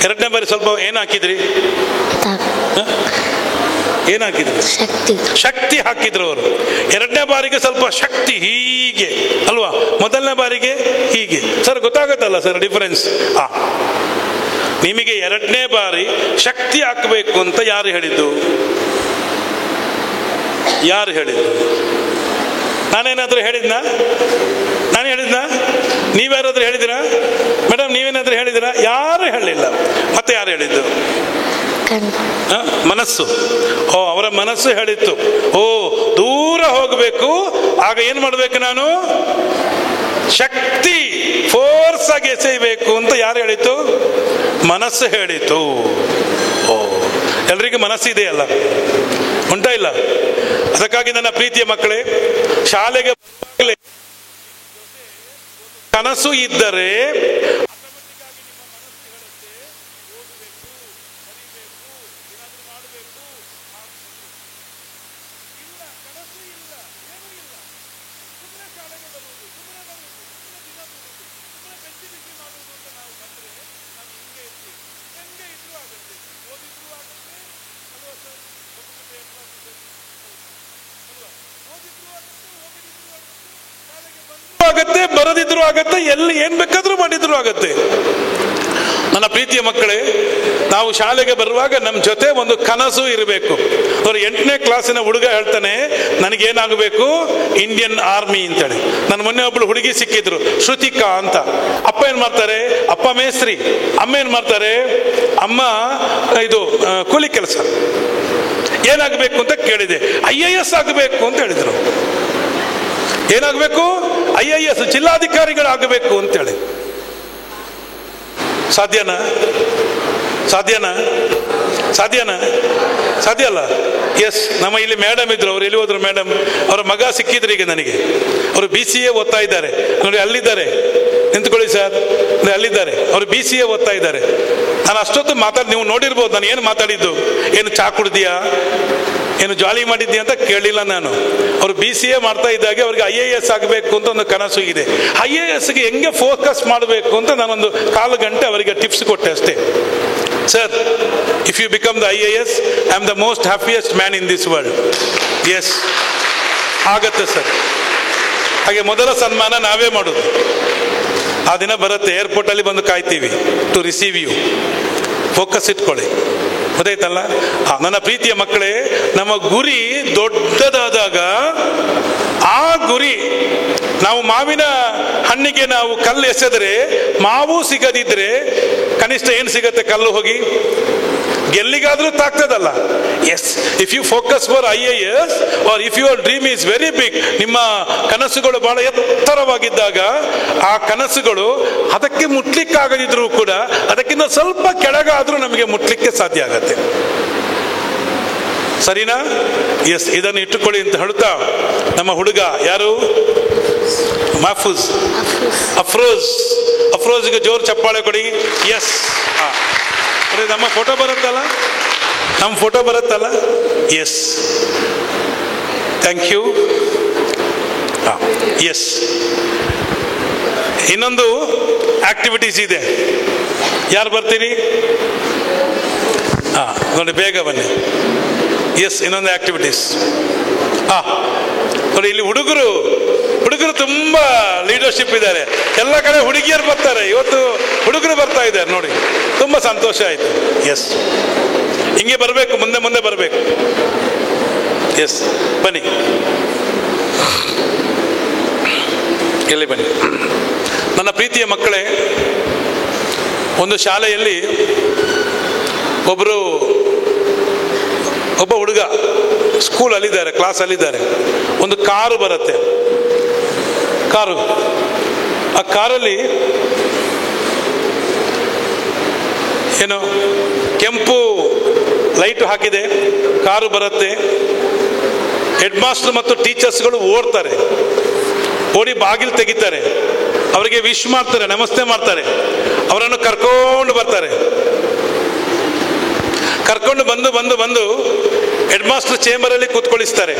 ಎರಡನೇ ಬಾರಿ ಸ್ವಲ್ಪ ಏನು ಹಾಕಿದ್ರಿ? ಏನು ಹಾಕಿದ್ರಿ? ಶಕ್ತಿ ಹಾಕಿದ್ರು ಅವರು. ಎರಡನೇ ಬಾರಿಗೆ ಸ್ವಲ್ಪ ಶಕ್ತಿ ಹೀಗೆ ಅಲ್ವಾ? ಮೊದಲನೇ ಬಾರಿಗೆ ಹೀಗೆ. ಸರ್ ಗೊತ್ತಾಗತ್ತಲ್ಲ ಸರ್ ಡಿಫರೆನ್ಸ್? ನಿಮಗೆ ಎರಡನೇ ಬಾರಿ ಶಕ್ತಿ ಹಾಕಬೇಕು ಅಂತ ಯಾರು ಹೇಳಿದ್ದು? ನಾನೇನಾದ್ರೂ ಹೇಳಿದ್ನಾ? ನೀವ್ಯಾರಾದ್ರೂ ಹೇಳಿದಿರಾ ಮೇಡಮ್? ನೀವೇನಾದ್ರೂ ಹೇಳಿದಿರಾ? ಯಾರು ಹೇಳಿಲ್ಲ. ಮತ್ತೆ ಯಾರು ಹೇಳಿದ್ದು? ಮನಸ್ಸು. ಅವರ ಮನಸ್ಸು ಹೇಳಿತ್ತು, ದೂರ ಹೋಗಬೇಕು. ಆಗ ಏನ್ ಮಾಡ್ಬೇಕು ನಾನು? ಶಕ್ತಿ, ಫೋರ್ಸ್ ಆಗಿ ಎಸೆಯಬೇಕು ಅಂತ ಯಾರು ಹೇಳಿತು? ಮನಸ್ಸು ಹೇಳಿತು. ಎಲ್ರಿಗೂ ಮನಸ್ಸಿದೆಯಲ್ಲ, ಉಂಟಾ ಇಲ್ಲ? ಅದಕ್ಕಾಗಿ ನನ್ನ ಪ್ರೀತಿಯ ಮಕ್ಕಳೇ, ಶಾಲೆಗೆ ಕನಸು ಇದ್ದರೆ ಆಗತ್ತೆ, ಬರದಿದ್ರು ಆಗತ್ತೆ, ಎಲ್ಲಿ ಏನ್ ಬೇಕಾದ್ರೂ ಮಾಡಿದ್ರು ಆಗತ್ತೆ. ನನ್ನ ಪ್ರೀತಿಯ ಮಕ್ಕಳೇ, ನಾವು ಶಾಲೆಗೆ ಬರುವಾಗ ನಮ್ಮ ಜೊತೆ ಒಂದು ಕನಸು ಇರಬೇಕು. ಅವ್ರು 8ನೇ ಕ್ಲಾಸಿನ ಹುಡುಗ ಹೇಳ್ತಾನೆ, ನನಗೇನಾಗಬೇಕು, ಇಂಡಿಯನ್ ಆರ್ಮಿ ಅಂತೇಳಿ. ನನ್ನ ಮೊನ್ನೆ ಒಬ್ಳು ಹುಡುಗಿ ಸಿಕ್ಕಿದ್ರು, ಶ್ರುತಿಕಾ ಅಂತ. ಅಪ್ಪ ಏನ್ ಮಾಡ್ತಾರೆ, ಅಪ್ಪ ಮೇಸ್ತ್ರಿ, ಅಮ್ಮ ಏನ್ ಮಾಡ್ತಾರೆ, ಅಮ್ಮ ಇದು ಕೂಲಿ ಕೆಲಸ. ಏನಾಗಬೇಕು ಅಂತ ಕೇಳಿದೆ, IAS ಆಗಬೇಕು ಅಂತ ಹೇಳಿದ್ರು. ಏನಾಗಬೇಕು, IAS, ಜಿಲ್ಲಾಧಿಕಾರಿಗಳಾಗಬೇಕು ಅಂತೇಳಿ. ಸಾಧ್ಯನಾ? ಸಾಧ್ಯನಾ? ಸಾಧ್ಯನಾ? ಸಾಧ್ಯ ಅಲ್ಲ. ಎಸ್, ನಮ್ಮ ಇಲ್ಲಿ ಮೇಡಮ್ ಇದ್ರು, ಅವ್ರು ಎಲ್ಲಿ ಹೋದ್ರು ಮೇಡಮ್, ಅವರ ಮಗ ಸಿಕ್ಕಿದ್ರು ಈಗ ನನಗೆ. ಅವರು BCA ಓದ್ತಾ ಇದ್ದಾರೆ ನೋಡಿ, ಅಲ್ಲಿದ್ದಾರೆ, ನಿಂತ್ಕೊಳ್ಳಿ ಸರ್, ಅಲ್ಲಿದ್ದಾರೆ, ಅವರು BCA ಓದ್ತಾ ಇದ್ದಾರೆ. ನಾನು ಅಷ್ಟೊತ್ತು ನೀವು ನೋಡಿರ್ಬೋದು ನಾನು ಏನು ಮಾತಾಡಿದ್ದು. ಏನು ಚಾ ಕುಡ್ದಿಯಾ, ಏನು ಜಾಲಿ ಮಾಡಿದ್ಯಾ ಅಂತ ಕೇಳಲಿಲ್ಲ ನಾನು. ಅವರು BCA ಮಾಡ್ತಾ ಇದ್ದಾಗೆ ಅವ್ರಿಗೆ IAS ಆಗಬೇಕು ಅಂತ ಒಂದು ಕನಸು ಇದೆ. IASಗೆ ಹೆಂಗೆ ಫೋಕಸ್ ಮಾಡಬೇಕು ಅಂತ ನಾನೊಂದು 1/4 ಗಂಟೆ ಅವರಿಗೆ ಟಿಪ್ಸ್ ಕೊಟ್ಟೆ ಅಷ್ಟೇ. Sir, if you become the IAS, I am the most happiest man in this world. Yes, ಆಗತ್ತೆ ಸರ್. ಹಾಗೆ ಮೊದಲ ಸನ್ಮಾನ ನಾವೇ ಮಾಡೋದು. ಆ ದಿನ ಬರುತ್ತೆ, ಏರ್ಪೋರ್ಟಲ್ಲಿ ಬಂದು ಕಾಯ್ತೀವಿ ಟು ರಿಸೀವ್ ಯು. ಫೋಕಸ್ ಇಟ್ಕೊಳ್ಳಿ, ಗೊತ್ತಾಯ್ತಲ್ಲ? ನನ್ನ ಪ್ರೀತಿಯ ಮಕ್ಕಳೇ, ನಮ್ಮ ಗುರಿ ದೊಡ್ಡದಾದಾಗ ಆ ಗುರಿ, ನಾವು ಮಾವಿನ ಹಣ್ಣಿಗೆ ನಾವು ಕಲ್ಲು ಎಸೆದರೆ ಮಾವು ಸಿಗದಿದ್ರೆ ಕನಿಷ್ಠ ಏನು ಸಿಗತ್ತೆ, ಕಲ್ಲು ಹೋಗಿ ಗೆಲ್ಲಿಗಾದ್ರೂ ತಾಗ್ತದಲ್ಲ. Yes, if you focus for IAS or if your dream is very big, ನಿಮ್ಮ ಕನಸುಗಳು ಬಹಳ ಎತ್ತರವಾಗಿದ್ದಾಗ ಆ ಕನಸುಗಳು ಅದಕ್ಕೆ ಮುಟ್ಲಿಕ್ಕಾಗದಿದ್ರೂ ಕೂಡ ಅದಕ್ಕಿಂತ ಸ್ವಲ್ಪ ಕೆಳಗಾದ್ರೂ ನಮಗೆ ಮುಟ್ಲಿಕ್ಕೆ ಸಾಧ್ಯ ಆಗತ್ತೆ. ಸರಿನಾ? ಎಸ್, ಇದನ್ನು ಇಟ್ಟುಕೊಳ್ಳಿ ಅಂತ ಹೇಳ್ತಾ ನಮ್ಮ ಹುಡುಗ ಯಾರು, ಮಹಫೂಜ್, ಅಫ್ರೋಜ್ಗೆ ಜೋರು ಚಪ್ಪಾಳೆ ಕೊಡಿ. ಎಸ್, ನಮ್ಮ ಫೋಟೋ ಬರುತ್ತಲ್ಲ, ನಮ್ಮ ಫೋಟೋ ಬರುತ್ತಲ್ಲ. Yes, thank you. ಎಸ್, ಇನ್ನೊಂದು ಆಕ್ಟಿವಿಟೀಸ್ ಇದೆ, ಯಾರು ಬರ್ತೀರಿ? ನೋಡಿ, ಬೇಗ ಬನ್ನಿ. ಎಸ್, ಇನ್ನೊಂದು ಆಕ್ಟಿವಿಟೀಸ್. ನೋಡಿ, ಇಲ್ಲಿ ಹುಡುಗರು ತುಂಬಾ ಲೀಡರ್ಶಿಪ್ ಇದ್ದಾರೆ. ಎಲ್ಲ ಕಡೆ ಹುಡುಗಿಯರು ಬರ್ತಾರೆ, ಇವತ್ತು ಹುಡುಗರು ಬರ್ತಾ ಇದ್ದಾರೆ ನೋಡಿ, ತುಂಬಾ ಸಂತೋಷ ಆಯ್ತು. ಎಸ್, ಹಿಂಗೆ ಬರಬೇಕು, ಮುಂದೆ ಬರಬೇಕು. ಎಸ್, ಬನ್ನಿ, ಎಲ್ಲಿ ಬನ್ನಿ. ನನ್ನ ಪ್ರೀತಿಯ ಮಕ್ಕಳೇ, ಒಂದು ಶಾಲೆಯಲ್ಲಿ ಒಬ್ಬ ಹುಡುಗ ಸ್ಕೂಲಲ್ಲಿದ್ದಾರೆ, ಕ್ಲಾಸಲ್ಲಿದ್ದಾರೆ. ಒಂದು ಕಾರು ಬರುತ್ತೆ, ಕಾರು. ಆ ಕಾರಲ್ಲಿ ಏನು ಕೆಂಪು ಲೈಟ್ ಹಾಕಿದೆ, ಕಾರು ಬರುತ್ತೆ. ಹೆಡ್ ಮಾಸ್ಟರ್ ಮತ್ತು ಟೀಚರ್ಸ್ಗಳು ಓಡ್ತಾರೆ, ಓಡಿ ಬಾಗಿಲು ತೆಗಿತಾರೆ, ಅವರಿಗೆ ವಿಶ್ ಮಾಡ್ತಾರೆ, ನಮಸ್ತೆ ಮಾಡ್ತಾರೆ, ಅವರನ್ನು ಕರ್ಕೊಂಡು ಬರ್ತಾರೆ. ಕರ್ಕೊಂಡು ಬಂದು ಹೆಡ್ ಮಾಸ್ಟರ್ ಚೇಂಬರಲ್ಲಿ ಕೂತ್ಕೊಳ್ಳಿಸ್ತಾರೆ.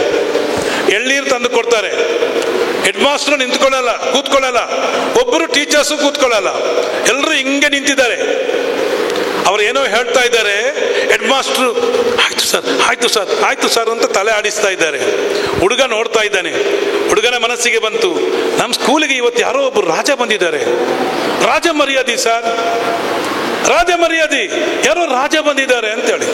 ಎಳ್ನೀರು ತಂದು ಕೊಡ್ತಾರೆ. ಹೆಡ್ ಮಾಸ್ಟರ್ ಕೂತ್ಕೊಳ್ಳಲ್ಲ, ಒಬ್ಬರು ಟೀಚರ್ಸು ಕೂತ್ಕೊಳ್ಳಲ್ಲ, ಎಲ್ಲರೂ ಹಿಂಗೆ ನಿಂತಿದ್ದಾರೆ. ಅವ್ರು ಏನೋ ಹೇಳ್ತಾ ಇದ್ದಾರೆ. ಹೆಡ್ ಮಾಸ್ಟ್ರು ಆಯ್ತು ಸರ್ ಅಂತ ತಲೆ ಆಡಿಸ್ತಾ ಇದ್ದಾರೆ. ಹುಡುಗ ನೋಡ್ತಾ ಇದ್ದಾನೆ. ಹುಡುಗನ ಮನಸ್ಸಿಗೆ ಬಂತು, ನಮ್ಮ ಸ್ಕೂಲಿಗೆ ಇವತ್ತು ಯಾರೋ ಒಬ್ಬರು ರಾಜ ಬಂದಿದ್ದಾರೆ, ರಾಜ ಮರ್ಯಾದೆ ಸರ್, ರಾಜ ಮರ್ಯಾದೆ, ಯಾರೋ ರಾಜ ಬಂದಿದ್ದಾರೆ ಅಂತೇಳಿ,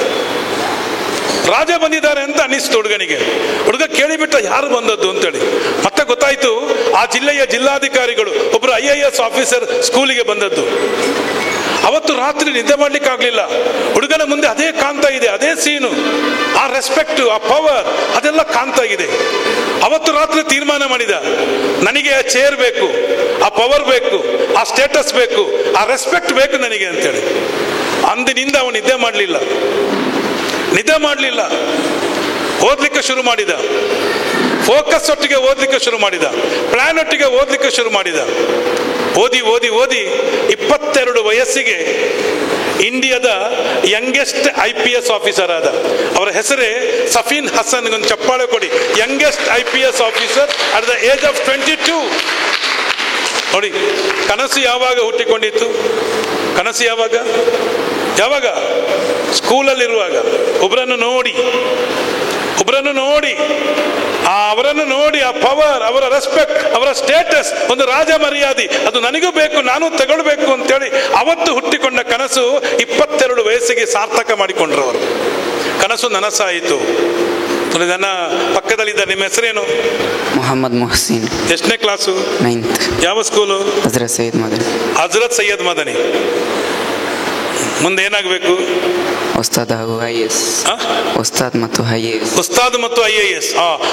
ರಾಜ ಬಂದಿದ್ದಾರೆ ಅಂತ ಅನ್ನಿಸ್ತು ಹುಡುಗನಿಗೆ. ಹುಡುಗ ಕೇಳಿಬಿಟ್ಟ ಯಾರು ಬಂದದ್ದು ಅಂತೇಳಿ. ಮತ್ತೆ ಗೊತ್ತಾಯ್ತು, ಆ ಜಿಲ್ಲೆಯ ಜಿಲ್ಲಾಧಿಕಾರಿಗಳು ಒಬ್ಬರು IAS ಆಫೀಸರ್ ಸ್ಕೂಲಿಗೆ ಬಂದದ್ದು. ಅವತ್ತು ರಾತ್ರಿ ನಿದ್ದೆ ಮಾಡ್ಲಿಕ್ಕೆ ಆಗ್ಲಿಲ್ಲ. ಹುಡುಗನ ಮುಂದೆ ಅದೇ ಕಾಣ್ತಾ ಇದೆ, ಅದೇ ಸೀನು, ಆ ರೆಸ್ಪೆಕ್ಟ್, ಆ ಪವರ್, ಅದೆಲ್ಲ ಕಾಣ್ತಾ ಇದೆ. ಅವತ್ತು ರಾತ್ರಿ ತೀರ್ಮಾನ ಮಾಡಿದ, ನನಗೆ ಆ ಚೇರ್ ಬೇಕು, ಆ ಪವರ್ ಬೇಕು, ಆ ಸ್ಟೇಟಸ್ ಬೇಕು, ಆ ರೆಸ್ಪೆಕ್ಟ್ ಬೇಕು ನನಗೆ ಅಂತೇಳಿ. ಅಂದಿನಿಂದ ಅವನು ನಿದ್ದೆ ಮಾಡಲಿಲ್ಲ, ಓದ್ಲಿಕ್ಕೆ ಶುರು ಮಾಡಿದ. ಫೋಕಸ್ ಒಟ್ಟಿಗೆ ಓದ್ಲಿಕ್ಕೆ ಶುರು ಮಾಡಿದ, ಪ್ಲಾನ್ ಒಟ್ಟಿಗೆ ಓದ್ಲಿಕ್ಕೆ ಶುರು ಮಾಡಿದ. ಓದಿ 22 ವಯಸ್ಸಿಗೆ ಇಂಡಿಯಾದ ಯಂಗೆಸ್ಟ್ IPS ಆಫೀಸರ್ ಆದ. ಅವರ ಹೆಸರೇ ಸಫೀನ್ ಹಸನ್. ಒಂದು ಚಪ್ಪಾಳೆ ಕೊಡಿ. Youngest IPS officer at the age of 22. ನೋಡಿ, ಕನಸು ಯಾವಾಗ ಹುಟ್ಟಿಕೊಂಡಿತ್ತು? ಕನಸು ಯಾವಾಗ? ಸ್ಕೂಲಲ್ಲಿರುವಾಗ ಒಬ್ಬರನ್ನು ನೋಡಿ ಒಬ್ಬರನ್ನು ನೋಡಿ ಅವರನ್ನು ನೋಡಿ ಆ ಪವರ್, ಅವರ ರೆಸ್ಪೆಕ್ಟ್, ಅವರ ಸ್ಟೇಟಸ್, ಒಂದು ರಾಜ ಮರ್ಯಾದೆ ಅದು ನನಗೂ ಬೇಕು, ನಾನು ತಗೊಳ್ಬೇಕು ಅಂತೇಳಿ ಅವತ್ತು ಹುಟ್ಟಿಕೊಂಡ ಕನಸು 22 ವಯಸ್ಸಿಗೆ ಸಾರ್ಥಕ ಮಾಡಿಕೊಂಡ್ರು. ಅವರು ಕನಸು ನನಸಾಯಿತು. ನನ್ನ ಪಕ್ಕದಲ್ಲಿದ್ದ ನಿಮ್ಮ ಹೆಸರೇನು? ಮೊಹಮ್ಮದ್ ಮೊಹಸಿನ್. ಎಷ್ಟನೇ ಕ್ಲಾಸು? 9th. ಯಾವ ಸ್ಕೂಲು? ಹಜರತ್ ಸೈಯದ್ ಮದನಿ. ಹಜರತ್ ಸೈಯದ್ ಮದನಿ. ಮುಂದೆ ಏನಾಗಬೇಕು? ಉಸ್ತಾದ್ ಹಾಗೂ IAS. ಉಸ್ತಾದ್ ಮತ್ತು IAS. ಉಸ್ತಾದ್ ಮತ್ತು IAS.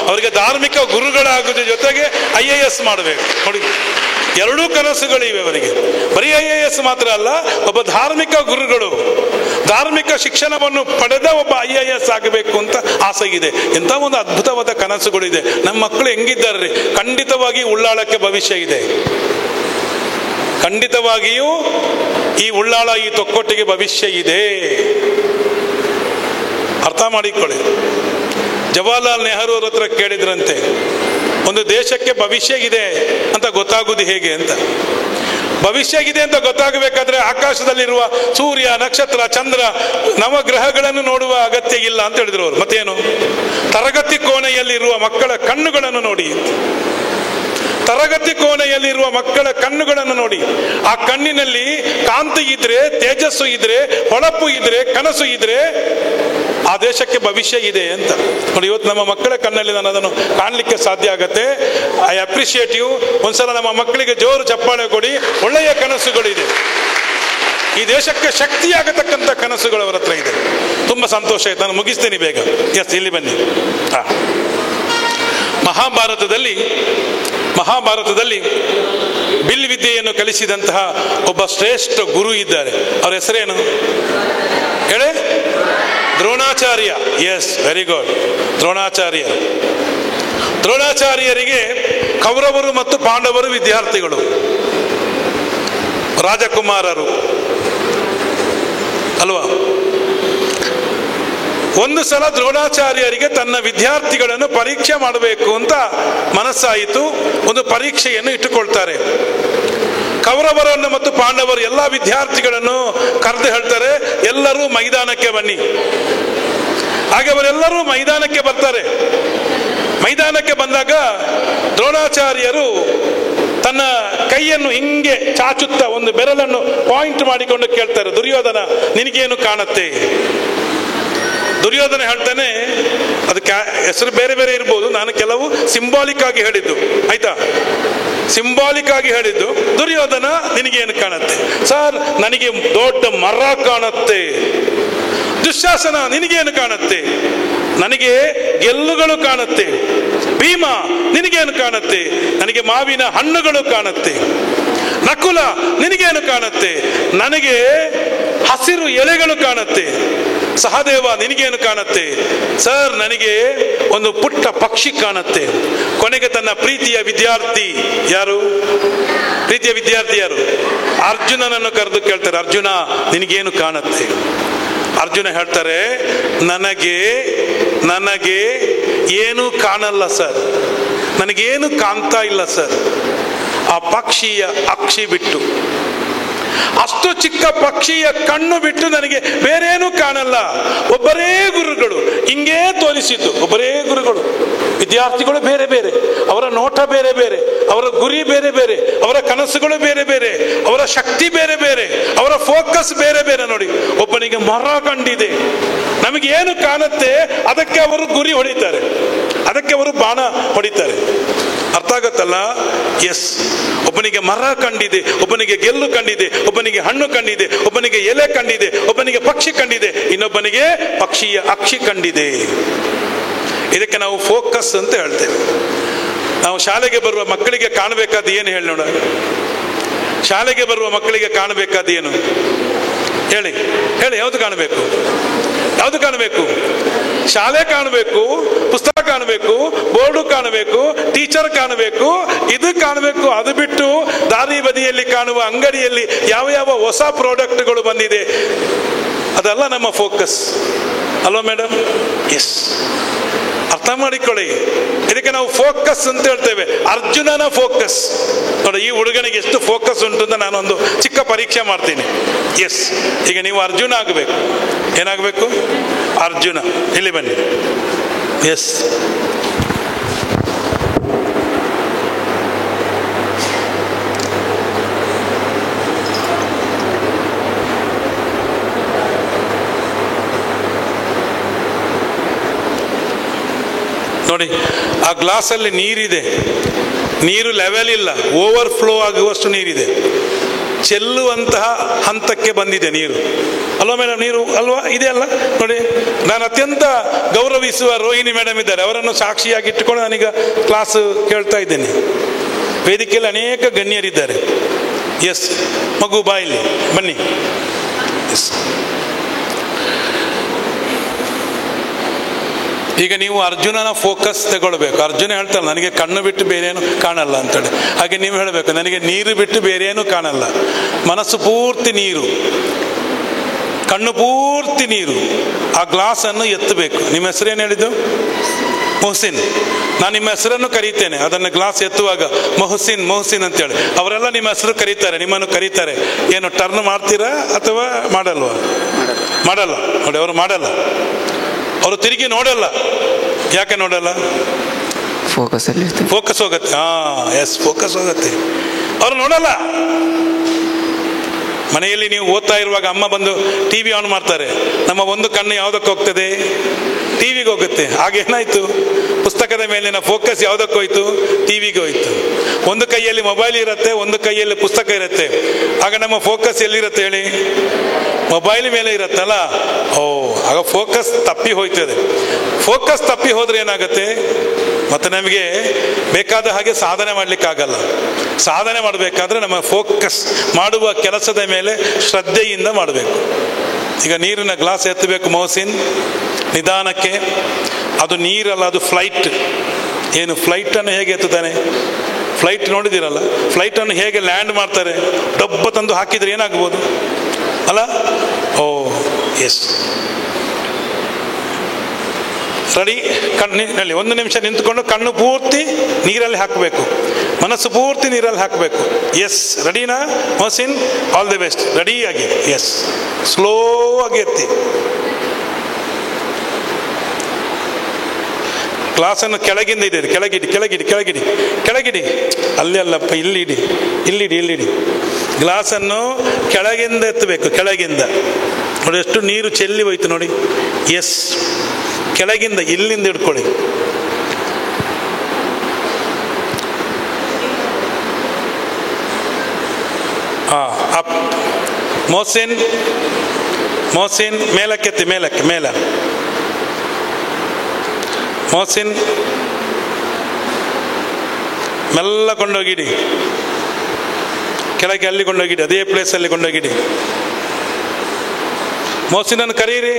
ಅವರಿಗೆ ಧಾರ್ಮಿಕ ಗುರುಗಳಾಗುವ ಜೊತೆಗೆ IAS ಮಾಡಬೇಕು. ನೋಡಿ, ಎರಡೂ ಕನಸುಗಳಿವೆ ಅವರಿಗೆ. ಬರೀ IAS ಮಾತ್ರ ಅಲ್ಲ, ಒಬ್ಬ ಧಾರ್ಮಿಕ ಗುರುಗಳು, ಧಾರ್ಮಿಕ ಶಿಕ್ಷಣವನ್ನು ಪಡೆದ ಒಬ್ಬ IAS ಆಗಬೇಕು ಅಂತ ಆಸೆ ಇದೆ. ಎಂಥ ಒಂದು ಅದ್ಭುತವಾದ ಕನಸುಗಳಿದೆ. ನಮ್ಮ ಮಕ್ಕಳು ಹೆಂಗಿದ್ದಾರೆ? ಖಂಡಿತವಾಗಿ ಉಳ್ಳಾಳಕ್ಕೆ ಭವಿಷ್ಯ ಇದೆ. ಖಂಡಿತವಾಗಿಯೂ ಈ ಉಳ್ಳಾಳ, ಈ ತೊಕ್ಕೊಟ್ಟಿಗೆ ಭವಿಷ್ಯ ಇದೆ. ಅರ್ಥ ಮಾಡಿಕೊಳ್ಳಿ. ಜವಾಹರ್ಲಾಲ್ ನೆಹರು ಅವ್ರ ಹತ್ರ ಕೇಳಿದ್ರಂತೆ, ಒಂದು ದೇಶಕ್ಕೆ ಭವಿಷ್ಯ ಇದೆ ಅಂತ ಗೊತ್ತಾಗುವುದು ಹೇಗೆ ಅಂತ. ಭವಿಷ್ಯ ಇದೆ ಅಂತ ಗೊತ್ತಾಗಬೇಕಾದ್ರೆ ಆಕಾಶದಲ್ಲಿರುವ ಸೂರ್ಯ, ನಕ್ಷತ್ರ, ಚಂದ್ರ, ನವಗ್ರಹಗಳನ್ನು ನೋಡುವ ಅಗತ್ಯ ಇಲ್ಲ ಅಂತ ಹೇಳಿದ್ರು ಅವರು. ಮತ್ತೇನು? ತರಗತಿ ಕೋಣೆಯಲ್ಲಿರುವ ಮಕ್ಕಳ ಕಣ್ಣುಗಳನ್ನು ನೋಡಿ. ತರಗತಿ ಕೋಣೆಯಲ್ಲಿರುವ ಮಕ್ಕಳ ಕಣ್ಣುಗಳನ್ನು ನೋಡಿ. ಆ ಕಣ್ಣಿನಲ್ಲಿ ಕಾಂತಿ ಇದ್ರೆ, ತೇಜಸ್ಸು ಇದ್ರೆ, ಹೊಳಪು ಇದ್ರೆ, ಕನಸು ಇದ್ರೆ ಆ ದೇಶಕ್ಕೆ ಭವಿಷ್ಯ ಇದೆ ಅಂತ. ನೋಡಿ, ಇವತ್ತು ನಮ್ಮ ಮಕ್ಕಳ ಕಣ್ಣಲ್ಲಿ ನಾನು ಅದನ್ನು ಕಾಣಲಿಕ್ಕೆ ಸಾಧ್ಯ ಆಗತ್ತೆ. I appreciate you. ಒಂದ್ಸಲ ನಮ್ಮ ಮಕ್ಕಳಿಗೆ ಜೋರು ಚಪ್ಪಾಳೆ ಕೊಡಿ. ಒಳ್ಳೆಯ ಕನಸುಗಳಿದೆ. ಈ ದೇಶಕ್ಕೆ ಶಕ್ತಿಯಾಗತಕ್ಕಂಥ ಕನಸುಗಳು ಅವರ ಹತ್ರ ಇದೆ. ತುಂಬಾ ಸಂತೋಷ ಆಯ್ತು. ನಾನು ಮುಗಿಸ್ತೀನಿ ಬೇಗ. ಎಸ್, ಇಲ್ಲಿ ಬನ್ನಿ. ಮಹಾಭಾರತದಲ್ಲಿ ಬಿಲ್ ವಿದ್ಯೆಯನ್ನು ಕಲಿಸಿದಂತಹ ಒಬ್ಬ ಶ್ರೇಷ್ಠ ಗುರು ಇದ್ದಾರೆ. ಅವರ ಹೆಸರೇನು ಹೇಳಿ? ದ್ರೋಣಾಚಾರ್ಯ. Yes, very good. ದ್ರೋಣಾಚಾರ್ಯರಿಗೆ ಕೌರವರು ಮತ್ತು ಪಾಂಡವರು ವಿದ್ಯಾರ್ಥಿಗಳು, ರಾಜಕುಮಾರರು ಅಲ್ವಾ? ಒಂದು ಸಲ ದ್ರೋಣಾಚಾರ್ಯರಿಗೆ ತನ್ನ ವಿದ್ಯಾರ್ಥಿಗಳನ್ನು ಪರೀಕ್ಷೆ ಮಾಡಬೇಕು ಅಂತ ಮನಸ್ಸಾಯಿತು. ಒಂದು ಪರೀಕ್ಷೆಯನ್ನು ಇಟ್ಟುಕೊಳ್ತಾರೆ. ಕೌರವರನ್ನು ಮತ್ತು ಪಾಂಡವರು ಎಲ್ಲ ವಿದ್ಯಾರ್ಥಿಗಳನ್ನು ಕರೆದು ಹೇಳ್ತಾರೆ, ಎಲ್ಲರೂ ಮೈದಾನಕ್ಕೆ ಬನ್ನಿ. ಹಾಗೆ ಅವರೆಲ್ಲರೂ ಮೈದಾನಕ್ಕೆ ಬರ್ತಾರೆ. ಮೈದಾನಕ್ಕೆ ಬಂದಾಗ ದ್ರೋಣಾಚಾರ್ಯರು ತನ್ನ ಕೈಯನ್ನು ಹಿಂಗೆ ಚಾಚುತ್ತಾ ಒಂದು ಬೆರಳನ್ನು ಪಾಯಿಂಟ್ ಮಾಡಿಕೊಂಡು ಕೇಳ್ತಾರೆ, ದುರ್ಯೋಧನ ನಿನಗೇನು ಕಾಣುತ್ತೆ? ದುರ್ಯೋಧನ ಹೇಳ್ತಾನೆ, ಅದಕ್ಕೆ ಹೆಸರು ಬೇರೆ ಬೇರೆ ಇರ್ಬೋದು, ನಾನು ಕೆಲವು ಸಿಂಬಾಲಿಕ್ ಆಗಿ ಹೇಳಿದ್ದು, ಆಯ್ತಾ? ಸಿಂಬಾಲಿಕ್ ಆಗಿ ಹೇಳಿದ್ದು. ದುರ್ಯೋಧನ ನಿನಗೇನು ಕಾಣುತ್ತೆ? ಸರ್, ನನಗೆ ದೊಡ್ಡ ಮರ ಕಾಣುತ್ತೆ. ದುಶ್ಯಾಸನ ನಿನಗೇನು ಕಾಣುತ್ತೆ? ನನಗೆ ಗೆಲ್ಲುಗಳು ಕಾಣುತ್ತೆ. ಭೀಮ ನಿನಗೇನು ಕಾಣುತ್ತೆ? ನನಗೆ ಮಾವಿನ ಹಣ್ಣುಗಳು ಕಾಣುತ್ತೆ. ನಕುಲ ನಿನಗೇನು ಕಾಣುತ್ತೆ? ನನಗೆ ಹಸಿರು ಎಲೆಗಳು ಕಾಣುತ್ತೆ. ಸಹದೇವ ನಿನಗೇನು ಕಾಣುತ್ತೆ? ಸರ್, ನನಗೆ ಒಂದು ಪುಟ್ಟ ಪಕ್ಷಿ ಕಾಣುತ್ತೆ. ಕೊನೆಗೆ ತನ್ನ ಪ್ರೀತಿಯ ವಿದ್ಯಾರ್ಥಿ ಯಾರು? ಅರ್ಜುನನನ್ನು ಕರೆದು ಕೇಳ್ತಾರೆ, ಅರ್ಜುನ ನಿನಗೇನು ಕಾಣುತ್ತೆ? ಅರ್ಜುನ ಹೇಳ್ತಾರೆ, ನನಗೆ ಏನು ಕಾಣಲ್ಲ ಸರ್, ನನಗೇನು ಕಾಣ್ತಾ ಇಲ್ಲ ಸರ್. ಆ ಪಕ್ಷಿಯ ಅಕ್ಷಿ ಬಿಟ್ಟು, ಅಷ್ಟು ಚಿಕ್ಕ ಪಕ್ಷಿಯ ಕಣ್ಣು ಬಿಟ್ಟು ನನಗೆ ಬೇರೇನೂ ಕಾಣಲ್ಲ. ಒಬ್ಬರೇ ಗುರುಗಳು ಹಿಂಗೇ ತೋರಿಸಿದ್ದು, ಒಬ್ಬರೇ ಗುರುಗಳು. ವಿದ್ಯಾರ್ಥಿಗಳು ಬೇರೆ ಬೇರೆ, ಅವರ ನೋಟ ಬೇರೆ ಬೇರೆ, ಅವರ ಗುರಿ ಬೇರೆ ಬೇರೆ, ಅವರ ಕನಸುಗಳು ಬೇರೆ ಬೇರೆ, ಅವರ ಶಕ್ತಿ ಬೇರೆ ಬೇರೆ, ಅವರ ಫೋಕಸ್ ಬೇರೆ ಬೇರೆ. ನೋಡಿ, ಒಬ್ಬನಿಗೆ ಮರ ಕಂಡಿದೆ, ನಮಗೆ ಏನು ಕಾಣುತ್ತೆ ಅದಕ್ಕೆ ಅವರು ಗುರಿ ಹೊಡಿತಾರೆ, ಅದಕ್ಕೆ ಅವರು ಬಾಣ ಹೊಡಿತಾರೆ. ಅರ್ಥ ಆಗತ್ತಲ್ಲ? ಎಸ್. ಒಬ್ಬನಿಗೆ ಮರ ಕಂಡಿದೆ, ಒಬ್ಬನಿಗೆ ಗೆಲ್ಲು ಕಂಡಿದೆ, ಒಬ್ಬನಿಗೆ ಹಣ್ಣು ಕಂಡಿದೆ, ಒಬ್ಬನಿಗೆ ಎಲೆ ಕಂಡಿದೆ, ಒಬ್ಬನಿಗೆ ಪಕ್ಷಿ ಕಂಡಿದೆ, ಇನ್ನೊಬ್ಬನಿಗೆ ಪಕ್ಷಿಯ ಅಕ್ಷಿ ಕಂಡಿದೆ. ಇದಕ್ಕೆ ನಾವು ಫೋಕಸ್ ಅಂತ ಹೇಳ್ತೇವೆ. ನಾವು ಶಾಲೆಗೆ ಬರುವ ಮಕ್ಕಳಿಗೆ ಕಾಣಬೇಕಾದ ಏನು ಹೇಳಿ ನೋಡ? ಶಾಲೆಗೆ ಬರುವ ಮಕ್ಕಳಿಗೆ ಕಾಣಬೇಕಾದ ಏನು ಹೇಳಿ? ಯಾವುದು ಕಾಣಬೇಕು? ಯಾವುದು ಕಾಣಬೇಕು? ಶಾಲೆ ಕಾಣಬೇಕು, ಪುಸ್ತಕ ಕಾಣಬೇಕು, ಬೋರ್ಡು ಕಾಣಬೇಕು, ಟೀಚರ್ ಕಾಣಬೇಕು, ಇದು ಕಾಣಬೇಕು. ಅದು ಬಿಟ್ಟು ದಾರಿ ಬದಿಯಲ್ಲಿ ಕಾಣುವ ಅಂಗಡಿಯಲ್ಲಿ ಯಾವ ಯಾವ ಹೊಸ ಪ್ರಾಡಕ್ಟ್ಗಳು ಬಂದಿದೆ ಅದೆಲ್ಲ ನಮ್ಮ ಫೋಕಸ್ ಅಲ್ವಾ ಮೇಡಮ್? ಎಸ್, ಅರ್ಥ ಮಾಡಿಕೊಳ್ಳಿ. ಇದಕ್ಕೆ ನಾವು ಫೋಕಸ್ ಅಂತ ಹೇಳ್ತೇವೆ. ಅರ್ಜುನನ ಫೋಕಸ್ ನೋಡಿ. ಈ ಹುಡುಗನಿಗೆ ಎಷ್ಟು ಫೋಕಸ್ ಉಂಟು ಅಂತ ನಾನೊಂದು ಚಿಕ್ಕ ಪರೀಕ್ಷೆ ಮಾಡ್ತೀನಿ. ಎಸ್, ಈಗ ನೀವು ಅರ್ಜುನ ಆಗಬೇಕು. ಏನಾಗಬೇಕು? ಅರ್ಜುನ. ಇಲ್ಲಿ ಬನ್ನಿ, ಎಸ್. ನೋಡಿ, ಆ ಗ್ಲಾಸಲ್ಲಿ ನೀರಿದೆ, ನೀರು ಲೆವೆಲ್ ಇಲ್ಲ, ಓವರ್ಫ್ಲೋ ಆಗುವಷ್ಟು ನೀರಿದೆ, ಚೆಲ್ಲುವಂತಹ ಹಂತಕ್ಕೆ ಬಂದಿದೆ ನೀರು ಅಲ್ವಾ ಮೇಡಮ್? ನೀರು ಅಲ್ವಾ? ಇದೆ ಅಲ್ಲ? ನೋಡಿ, ನಾನು ಅತ್ಯಂತ ಗೌರವಿಸುವ ರೋಹಿಣಿ ಮೇಡಮ್ ಇದ್ದಾರೆ, ಅವರನ್ನು ಸಾಕ್ಷಿಯಾಗಿ ಇಟ್ಟುಕೊಂಡು ನಾನೀಗ ಕ್ಲಾಸ್ ಕೇಳ್ತಾ ಇದ್ದೇನೆ. ವೇದಿಕೆಯಲ್ಲಿ ಅನೇಕ ಗಣ್ಯರಿದ್ದಾರೆ. ಎಸ್ ಮಗು ಬಾಯಿಲಿ ಬನ್ನಿ. ಎಸ್, ಈಗ ನೀವು ಅರ್ಜುನನ ಫೋಕಸ್ ತಗೊಳ್ಬೇಕು. ಅರ್ಜುನ ಹೇಳ್ತಾನೆ ನನಗೆ ಕಣ್ಣು ಬಿಟ್ಟು ಬೇರೇನು ಕಾಣಲ್ಲ ಅಂತೇಳಿ. ಹಾಗೆ ನೀವು ಹೇಳಬೇಕು ನನಗೆ ನೀರು ಬಿಟ್ಟು ಬೇರೇನು ಕಾಣಲ್ಲ. ಮನಸ್ಸು ಪೂರ್ತಿ ನೀರು, ಕಣ್ಣು ಪೂರ್ತಿ ನೀರು. ಆ ಗ್ಲಾಸನ್ನು ಎತ್ತಬೇಕು. ನಿಮ್ಮ ಹೆಸರೇನು ಹೇಳಿದ್ದು? ಮೊಹಸಿನ್. ನಾನು ನಿಮ್ಮ ಹೆಸರನ್ನು ಕರೀತೇನೆ, ಅದನ್ನು ಗ್ಲಾಸ್ ಎತ್ತುವಾಗ ಮೊಹಸಿನ್ ಮೊಹಸಿನ್ ಅಂತೇಳಿ. ಅವರೆಲ್ಲ ನಿಮ್ಮ ಹೆಸರು ಕರೀತಾರೆ, ನಿಮ್ಮನ್ನು ಕರೀತಾರೆ. ಏನು ಟರ್ನ್ ಮಾಡ್ತೀರಾ ಅಥವಾ ಮಾಡಲ್ವ? ಮಾಡಲ್ಲ. ನೋಡಿ, ಅವರು ಮಾಡಲ್ಲ, ಅವರು ತಿರುಗಿ ನೋಡಲ್ಲ. ಯಾಕೆ ನೋಡಲ್ಲ? ಫೋಕಸ್ ಅಲ್ಲಿ ಫೋಕಸ್ ಹೋಗುತ್ತೆ. ಎಸ್, ಫೋಕಸ್ ಹೋಗುತ್ತೆ. ಅವರು ನೋಡಲ್ಲ. ಮನೆಯಲ್ಲಿ ನೀವು ಓದ್ತಾ ಇರುವಾಗ ಅಮ್ಮ ಬಂದು ಟಿವಿ ಆನ್ ಮಾಡ್ತಾರೆ, ನಮ್ಮ ಒಂದು ಕಣ್ಣು ಯಾವುದಕ್ಕೆ ಹೋಗ್ತದೆ? ಟಿವಿಗೆ ಹೋಗುತ್ತೆ. ಆಗೇನಾಯ್ತು? ಪುಸ್ತಕದ ಮೇಲಿನ ಫೋಕಸ್ ಯಾವುದಕ್ಕೆ ಹೋಯ್ತು? ಟಿವಿಗೆ ಹೋಯ್ತು. ಒಂದು ಕೈಯಲ್ಲಿ ಮೊಬೈಲ್ ಇರುತ್ತೆ, ಒಂದು ಕೈಯಲ್ಲಿ ಪುಸ್ತಕ ಇರುತ್ತೆ. ಆಗ ನಮ್ಮ ಫೋಕಸ್ ಎಲ್ಲಿರುತ್ತೆ ಹೇಳಿ? ಮೊಬೈಲ್ ಮೇಲೆ ಇರುತ್ತಲ್ಲ. ಆಗ ಫೋಕಸ್ ತಪ್ಪಿ ಹೋಯ್ತದೆ. ಫೋಕಸ್ ತಪ್ಪಿ ಹೋದ್ರೆ ಏನಾಗುತ್ತೆ? ಮತ್ತೆ ನಮಗೆ ಬೇಕಾದ ಹಾಗೆ ಸಾಧನೆ ಮಾಡಲಿಕ್ಕಾಗಲ್ಲ. ಸಾಧನೆ ಮಾಡಬೇಕಾದ್ರೆ ನಮ್ಮ ಫೋಕಸ್ ಮಾಡುವ ಕೆಲಸದ ಮೇಲೆ ಶ್ರದ್ಧೆಯಿಂದ ಮಾಡಬೇಕು. ಈಗ ನೀರಿನ ಗ್ಲಾಸ್ ಎತ್ತಬೇಕು ಮೊಹಸಿನ್, ನಿಧಾನಕ್ಕೆ. ಅದು ನೀರಲ್ಲ, ಅದು ಫ್ಲೈಟ್. ಏನು ಫ್ಲೈಟನ್ನು ಹೇಗೆ ಎತ್ತುತ್ತಾನೆ? ಫ್ಲೈಟ್ ನೋಡಿದಿರಲ್ಲ, ಫ್ಲೈಟನ್ನು ಹೇಗೆ ಲ್ಯಾಂಡ್ ಮಾಡ್ತಾರೆ? ಡಬ್ಬ ತಂದು ಹಾಕಿದ್ರೆ ಏನಾಗ್ಬೋದು ಅಲ್ಲ? Yes, ready? ಕಣ್ಣಿನಲ್ಲಿ ಒಂದು ನಿಮಿಷ ನಿಂತ್ಕೊಂಡು ಕಣ್ಣು ಪೂರ್ತಿ ನೀರಲ್ಲಿ ಹಾಕಬೇಕು, ಮನಸ್ಸು ಪೂರ್ತಿ ನೀರಲ್ಲಿ ಹಾಕಬೇಕು. ಎಸ್, ರೆಡಿನಾ ಮೊಹಸಿನ್? All the best. ರೆಡಿಯಾಗಿ. ಎಸ್, ಸ್ಲೋ ಆಗಿ ಎತ್ತಿ. ಗ್ಲಾಸನ್ನು ಕೆಳಗಿಂದ ಇದೆ, ಕೆಳಗಿಡಿ ಕೆಳಗಿಡಿ ಕೆಳಗಿಡಿ ಕೆಳಗಿಡಿ. ಅಲ್ಲಿ ಅಲ್ಲಪ್ಪ, ಇಲ್ಲಿಡಿ ಇಲ್ಲಿಡಿ ಇಲ್ಲಿಡಿ. ಗ್ಲಾಸನ್ನು ಕೆಳಗಿಂದ ಎತ್ತಬೇಕು, ಕೆಳಗಿಂದ. ನೋಡಿ ಎಷ್ಟು ನೀರು ಚೆಲ್ಲಿ ಹೋಯ್ತು ನೋಡಿ. ಎಸ್, ಕೆಳಗಿಂದ, ಇಲ್ಲಿಂದ ಹಿಡ್ಕೊಳ್ಳಿ. ಅಪ್. ಮೊಹಸಿನ್ ಮೊಹಸಿನ್ ಮೇಲಕ್ಕೆತ್ತಿ, ಮೇಲಕ್ಕೆ, ಮೇಲ. ಮೊಹಸಿನ್ ಮೆಲ್ಲ ಕೊಂಡೋಗಿಡಿ ಕೆಳಗೆ, ಅಲ್ಲಿ ಕೊಂಡೋಗಿಡಿ, ಅದೇ ಪ್ಲೇಸಲ್ಲಿ ಕೊಂಡೋಗಿಡಿ. ಮೊಹಸಿನನ್ನು ಕರೀರಿ.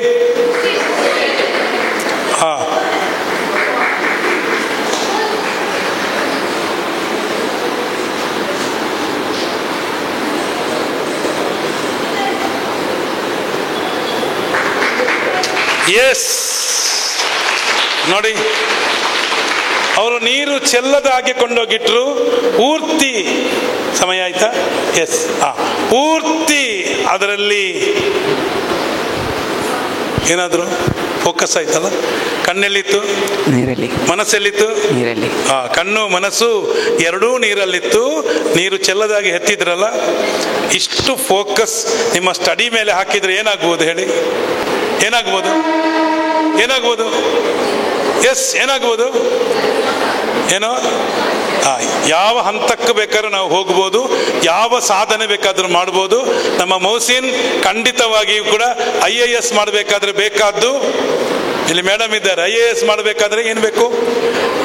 ಎಸ್, ನೋಡಿ, ಅವರು ನೀರು ಚೆಲ್ಲದ ಹಾಗೆ ಕೊಂಡೋಗಿಟ್ರು. ಪೂರ್ತಿ ಸಮಯ ಆಯ್ತಾ? ಎಸ್, ಪೂರ್ತಿ ಅದರಲ್ಲಿ ಏನಾದ್ರು ಫೋಕಸ್ ಆಯ್ತಲ್ಲ. ಕಣ್ಣೆಲ್ಲಿತ್ತು? ನೀರಲ್ಲಿ. ಮನಸ್ಸೆಲ್ಲಿತ್ತು? ನೀರಲ್ಲಿ. ಕಣ್ಣು ಮನಸ್ಸು ಎರಡೂ ನೀರಲ್ಲಿತ್ತು. ನೀರು ಚೆಲ್ಲದಾಗಿ ಎತ್ತಿದ್ರಲ್ಲ. ಇಷ್ಟು ಫೋಕಸ್ ನಿಮ್ಮ ಸ್ಟಡಿ ಮೇಲೆ ಹಾಕಿದ್ರೆ ಏನಾಗ್ಬೋದು ಹೇಳಿ? ಏನಾಗ್ಬೋದು? ಏನಾಗ್ಬೋದು? ಎಸ್, ಏನಾಗ್ಬೋದು? ಏನೋ ಯಾವ ಹಂತಕ್ಕೆ ಬೇಕಾದ್ರೂ ನಾವು ಹೋಗ್ಬೋದು, ಯಾವ ಸಾಧನೆ ಬೇಕಾದ್ರೂ ಮಾಡ್ಬೋದು. ನಮ್ಮ ಮೊಹಸಿನ್ ಖಂಡಿತವಾಗಿಯೂ ಕೂಡ IAS ಮಾಡಬೇಕಾದ್ರೆ ಬೇಕಾದ್ದು, ಇಲ್ಲಿ ಮೇಡಮ್ ಇದ್ದಾರೆ, IAS ಮಾಡಬೇಕಾದ್ರೆ ಏನು ಬೇಕು?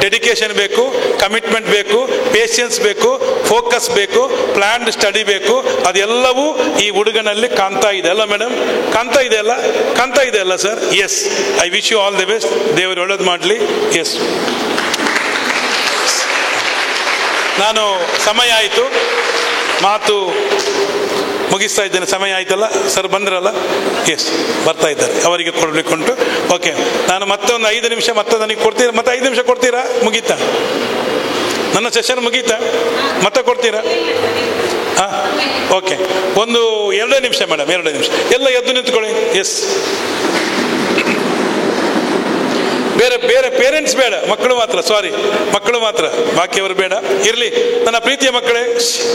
ಡೆಡಿಕೇಶನ್ ಬೇಕು, ಕಮಿಟ್ಮೆಂಟ್ ಬೇಕು, ಪೇಷನ್ಸ್ ಬೇಕು, ಫೋಕಸ್ ಬೇಕು, ಪ್ಲಾನ್ಡ್ ಸ್ಟಡಿ ಬೇಕು. ಅದೆಲ್ಲವೂ ಈ ಹುಡುಗನಲ್ಲಿ ಕಾಣ್ತಾ ಇದೆ ಅಲ್ಲ ಮೇಡಮ್? ಕಾಣ್ತಾ ಇದೆ ಅಲ್ಲ? ಕಾಣ್ತಾ ಇದೆ ಅಲ್ಲ sir? Yes, I wish you all the best. ದೇವರು ಒಳ್ಳೇದು ಮಾಡಲಿ. ಎಸ್, ನಾನು ಸಮಯ ಆಯಿತು, ಮಾತು ಮುಗಿಸ್ತಾ ಇದ್ದೇನೆ. ಸಮಯ ಆಯ್ತಲ್ಲ ಸರ್? ಬಂದ್ರಲ್ಲ? ಎಸ್, ಬರ್ತಾ ಇದ್ದಾರೆ, ಅವರಿಗೆ ಕೊಡಲಿಕ್ಕುಂಟು. ಓಕೆ, ನಾನು ಮತ್ತೆ ಒಂದು 5 ನಿಮಿಷ ಮತ್ತೆ ನನಗೆ ಕೊಡ್ತೀರಾ? ಮತ್ತೆ 5 ನಿಮಿಷ ಕೊಡ್ತೀರಾ? ಮುಗೀತಾ ನನ್ನ ಸೆಷನ್? ಮುಗೀತಾ? ಮತ್ತೆ ಕೊಡ್ತೀರಾ? ಓಕೆ, ಒಂದು 2 ನಿಮಿಷ ಮೇಡಮ್, 2 ನಿಮಿಷ. ಎಲ್ಲ ಎದ್ದು ನಿಂತ್ಕೊಳ್ಳಿ. ಎಸ್, ಬೇರೆ ಬೇರೆ ಪೇರೆಂಟ್ಸ್ ಬೇಡ, ಮಕ್ಕಳು ಮಾತ್ರ, ಸಾರಿ ಮಕ್ಕಳು ಮಾತ್ರ, ಬಾಕಿಯವರು ಬೇಡ. ಇರಲಿ ನನ್ನ ಪ್ರೀತಿಯ ಮಕ್ಕಳೇ,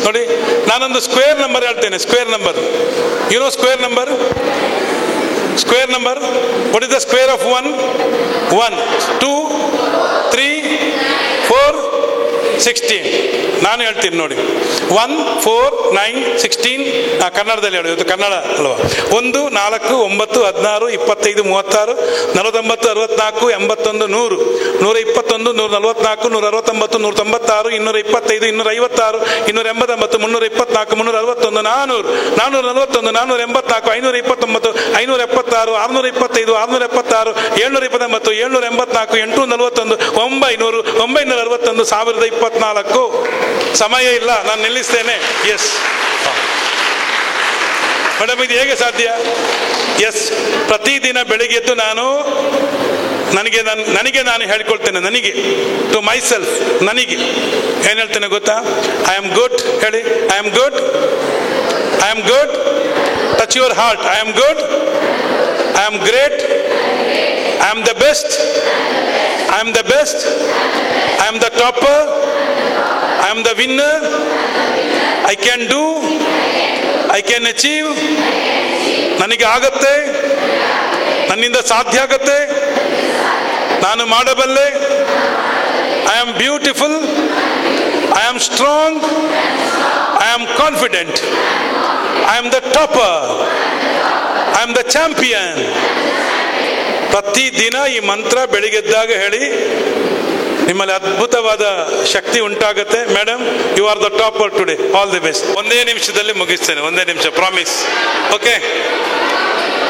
ನೋಡಿ ನಾನೊಂದು ಸ್ಕ್ವೇರ್ ನಂಬರ್ ಹೇಳ್ತೇನೆ. Square number, YONO square number? Square number, what is the square of 1? 1, 2, 3, 4, 16. ನಾನು ಹೇಳ್ತೀನಿ ನೋಡಿ. 1, 4, 9, 16. ಕನ್ನಡದಲ್ಲಿ ಹೇಳಿ, ಇವತ್ತು ಕನ್ನಡ ಅಲ್ವಾ? 1, 4, 9, 16, 25, 36, 49, 64, 81, 100, 121, 144, 169, 196, 225, 256, 289, 324, 361, 400, 441, 484, 529, 576, 625, 676, 729, 784, 841, 900, 961, 1024. ಸಮಯ ಇಲ್ಲ, ನಾನು ನಿಲ್ಲಿಸ್ತೇನೆ. ಎಸ್ ಮೇಡಮ್, ಇದು ಹೇಗೆ ಸಾಧ್ಯ? ಎಸ್, ಪ್ರತಿದಿನ ಬೆಳಿಗ್ಗೆ ಎದ್ದು ನನಗೆ ನಾನು ಹೇಳ್ಕೊಳ್ತೇನೆ. ನನಗೆ, ಟು ಮೈ ಸೆಲ್ಫ್, ನನಗೆ ಏನು ಹೇಳ್ತೇನೆ ಗೊತ್ತಾ? I am good. ಹೇಳಿ, I am good, I am good. Touch your heart. I am good, I am great, I am the best, I am the best, I am the topper, I am the winner. I can do. I can achieve. ನನಗೆ ಆಗತ್ತೆ, ನನ್ನಿಂದ ಸಾಧ್ಯ ಆಗತ್ತೆ, ನಾನು ಮಾಡಬಲ್ಲೆ. I am beautiful. I am strong. I am confident. I am the topper. I am the champion. ಪ್ರತಿದಿನ ಈ ಮಂತ್ರ ಬೆಳಿಗ್ಗೆದ್ದಾಗ ಹೇಳಿ, ನಿಮ್ಮಲ್ಲಿ ಅದ್ಭುತವಾದ ಶಕ್ತಿ ಉಂಟಾಗುತ್ತೆ. Madam, you are the topper today. All the best. ಒಂದೇ ನಿಮಿಷದಲ್ಲಿ ಮುಗಿಸ್ತೇನೆ, ಒಂದೇ ನಿಮಿಷ, ಪ್ರಾಮಿಸ್. ಓಕೆ,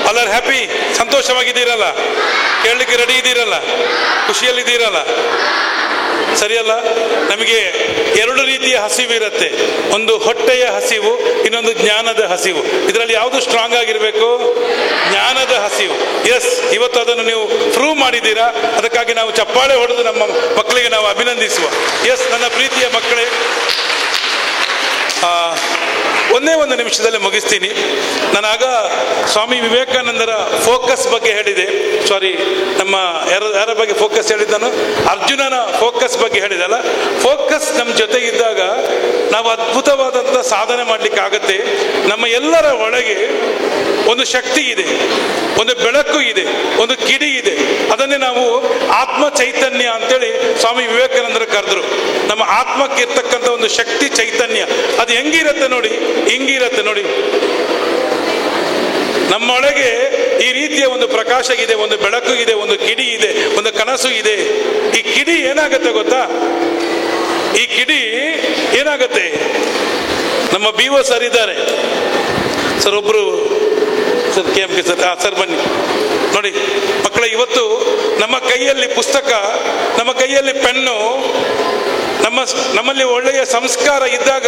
ಎಲ್ಲರೂ ಹ್ಯಾಪಿ, ಸಂತೋಷವಾಗಿದ್ದೀರಲ್ಲ? ಕೇಳಲಿಕ್ಕೆ ರೆಡಿ ಇದ್ದೀರಲ್ಲ? ಖುಷಿಯಲ್ಲಿದ್ದೀರಲ್ಲ? ಸರಿಯಲ್ಲ? ನಮಗೆ ಎರಡು ರೀತಿಯ ಹಸಿವು ಇರುತ್ತೆ. ಒಂದು ಹೊಟ್ಟೆಯ ಹಸಿವು, ಇನ್ನೊಂದು ಜ್ಞಾನದ ಹಸಿವು. ಇದರಲ್ಲಿ ಯಾವುದು ಸ್ಟ್ರಾಂಗ್ ಆಗಿರಬೇಕು? ಜ್ಞಾನದ ಹಸಿವು. ಎಸ್, ಇವತ್ತು ಅದನ್ನು ನೀವು ಪ್ರೂವ್ ಮಾಡಿದ್ದೀರಾ. ಅದಕ್ಕಾಗಿ ನಾವು ಚಪ್ಪಾಳೆ ಹೊಡೆದು ನಮ್ಮ ಮಕ್ಕಳಿಗೆ ನಾವು ಅಭಿನಂದಿಸುವ. ಎಸ್, ನನ್ನ ಪ್ರೀತಿಯ ಮಕ್ಕಳೇ, ಒಂದೇ ಒಂದು ನಿಮಿಷದಲ್ಲಿ ಮುಗಿಸ್ತೀನಿ. ನಾನಾಗ ಸ್ವಾಮಿ ವಿವೇಕಾನಂದರ ಫೋಕಸ್ ಬಗ್ಗೆ ಹೇಳಿದೆ. ಸಾರಿ, ನಮ್ಮ ಯಾರ ಬಗ್ಗೆ ಫೋಕಸ್ ಹೇಳಿದ್ದಾನು? ಅರ್ಜುನನ ಫೋಕಸ್ ಬಗ್ಗೆ ಹೇಳಿದಲ್ಲ. ಫೋಕಸ್ ನಮ್ಮ ಜೊತೆಗಿದ್ದಾಗ ನಾವು ಅದ್ಭುತವಾದಂಥ ಸಾಧನೆ ಮಾಡಲಿಕ್ಕೆ ಆಗತ್ತೆ. ನಮ್ಮ ಎಲ್ಲರ ಒಳಗೆ ಒಂದು ಶಕ್ತಿ ಇದೆ, ಒಂದು ಬೆಳಕು ಇದೆ, ಒಂದು ಕಿಡಿ ಇದೆ. ಅದನ್ನೇ ನಾವು ಆತ್ಮ ಚೈತನ್ಯ ಅಂತೇಳಿ ಸ್ವಾಮಿ ವಿವೇಕಾನಂದರು ಕರೆದ್ರು. ನಮ್ಮ ಆತ್ಮಕ್ಕೆ ಇರ್ತಕ್ಕಂಥ ಒಂದು ಶಕ್ತಿ ಚೈತನ್ಯ ಅದು ಹೆಂಗಿರತ್ತೆ ನೋಡಿ, ಹಿಂಗಿರತ್ತೆ ನೋಡಿ. ನಮ್ಮೊಳಗೆ ಈ ರೀತಿಯ ಒಂದು ಪ್ರಕಾಶ ಇದೆ, ಒಂದು ಬೆಳಕು ಇದೆ, ಒಂದು ಕಿಡಿ ಇದೆ, ಒಂದು ಕನಸು ಇದೆ. ಈ ಕಿಡಿ ಏನಾಗತ್ತೆ ಗೊತ್ತಾ? ಈ ಕಿಡಿ ಏನಾಗತ್ತೆ? ನಮ್ಮ BO ಸರ್ ಇದ್ದಾರೆ ಸರ್, ಒಬ್ರು ಸರ್, KMK ಸರ್. ಸರ್ ಬನ್ನಿ ನೋಡಿ ಮಕ್ಕಳೇ, ಇವತ್ತು ನಮ್ಮ ಕೈಯಲ್ಲಿ ಪುಸ್ತಕ, ನಮ್ಮ ಕೈಯಲ್ಲಿ ಪೆನ್ನು, ನಮ್ಮಲ್ಲಿ ಒಳ್ಳೆಯ ಸಂಸ್ಕಾರ ಇದ್ದಾಗ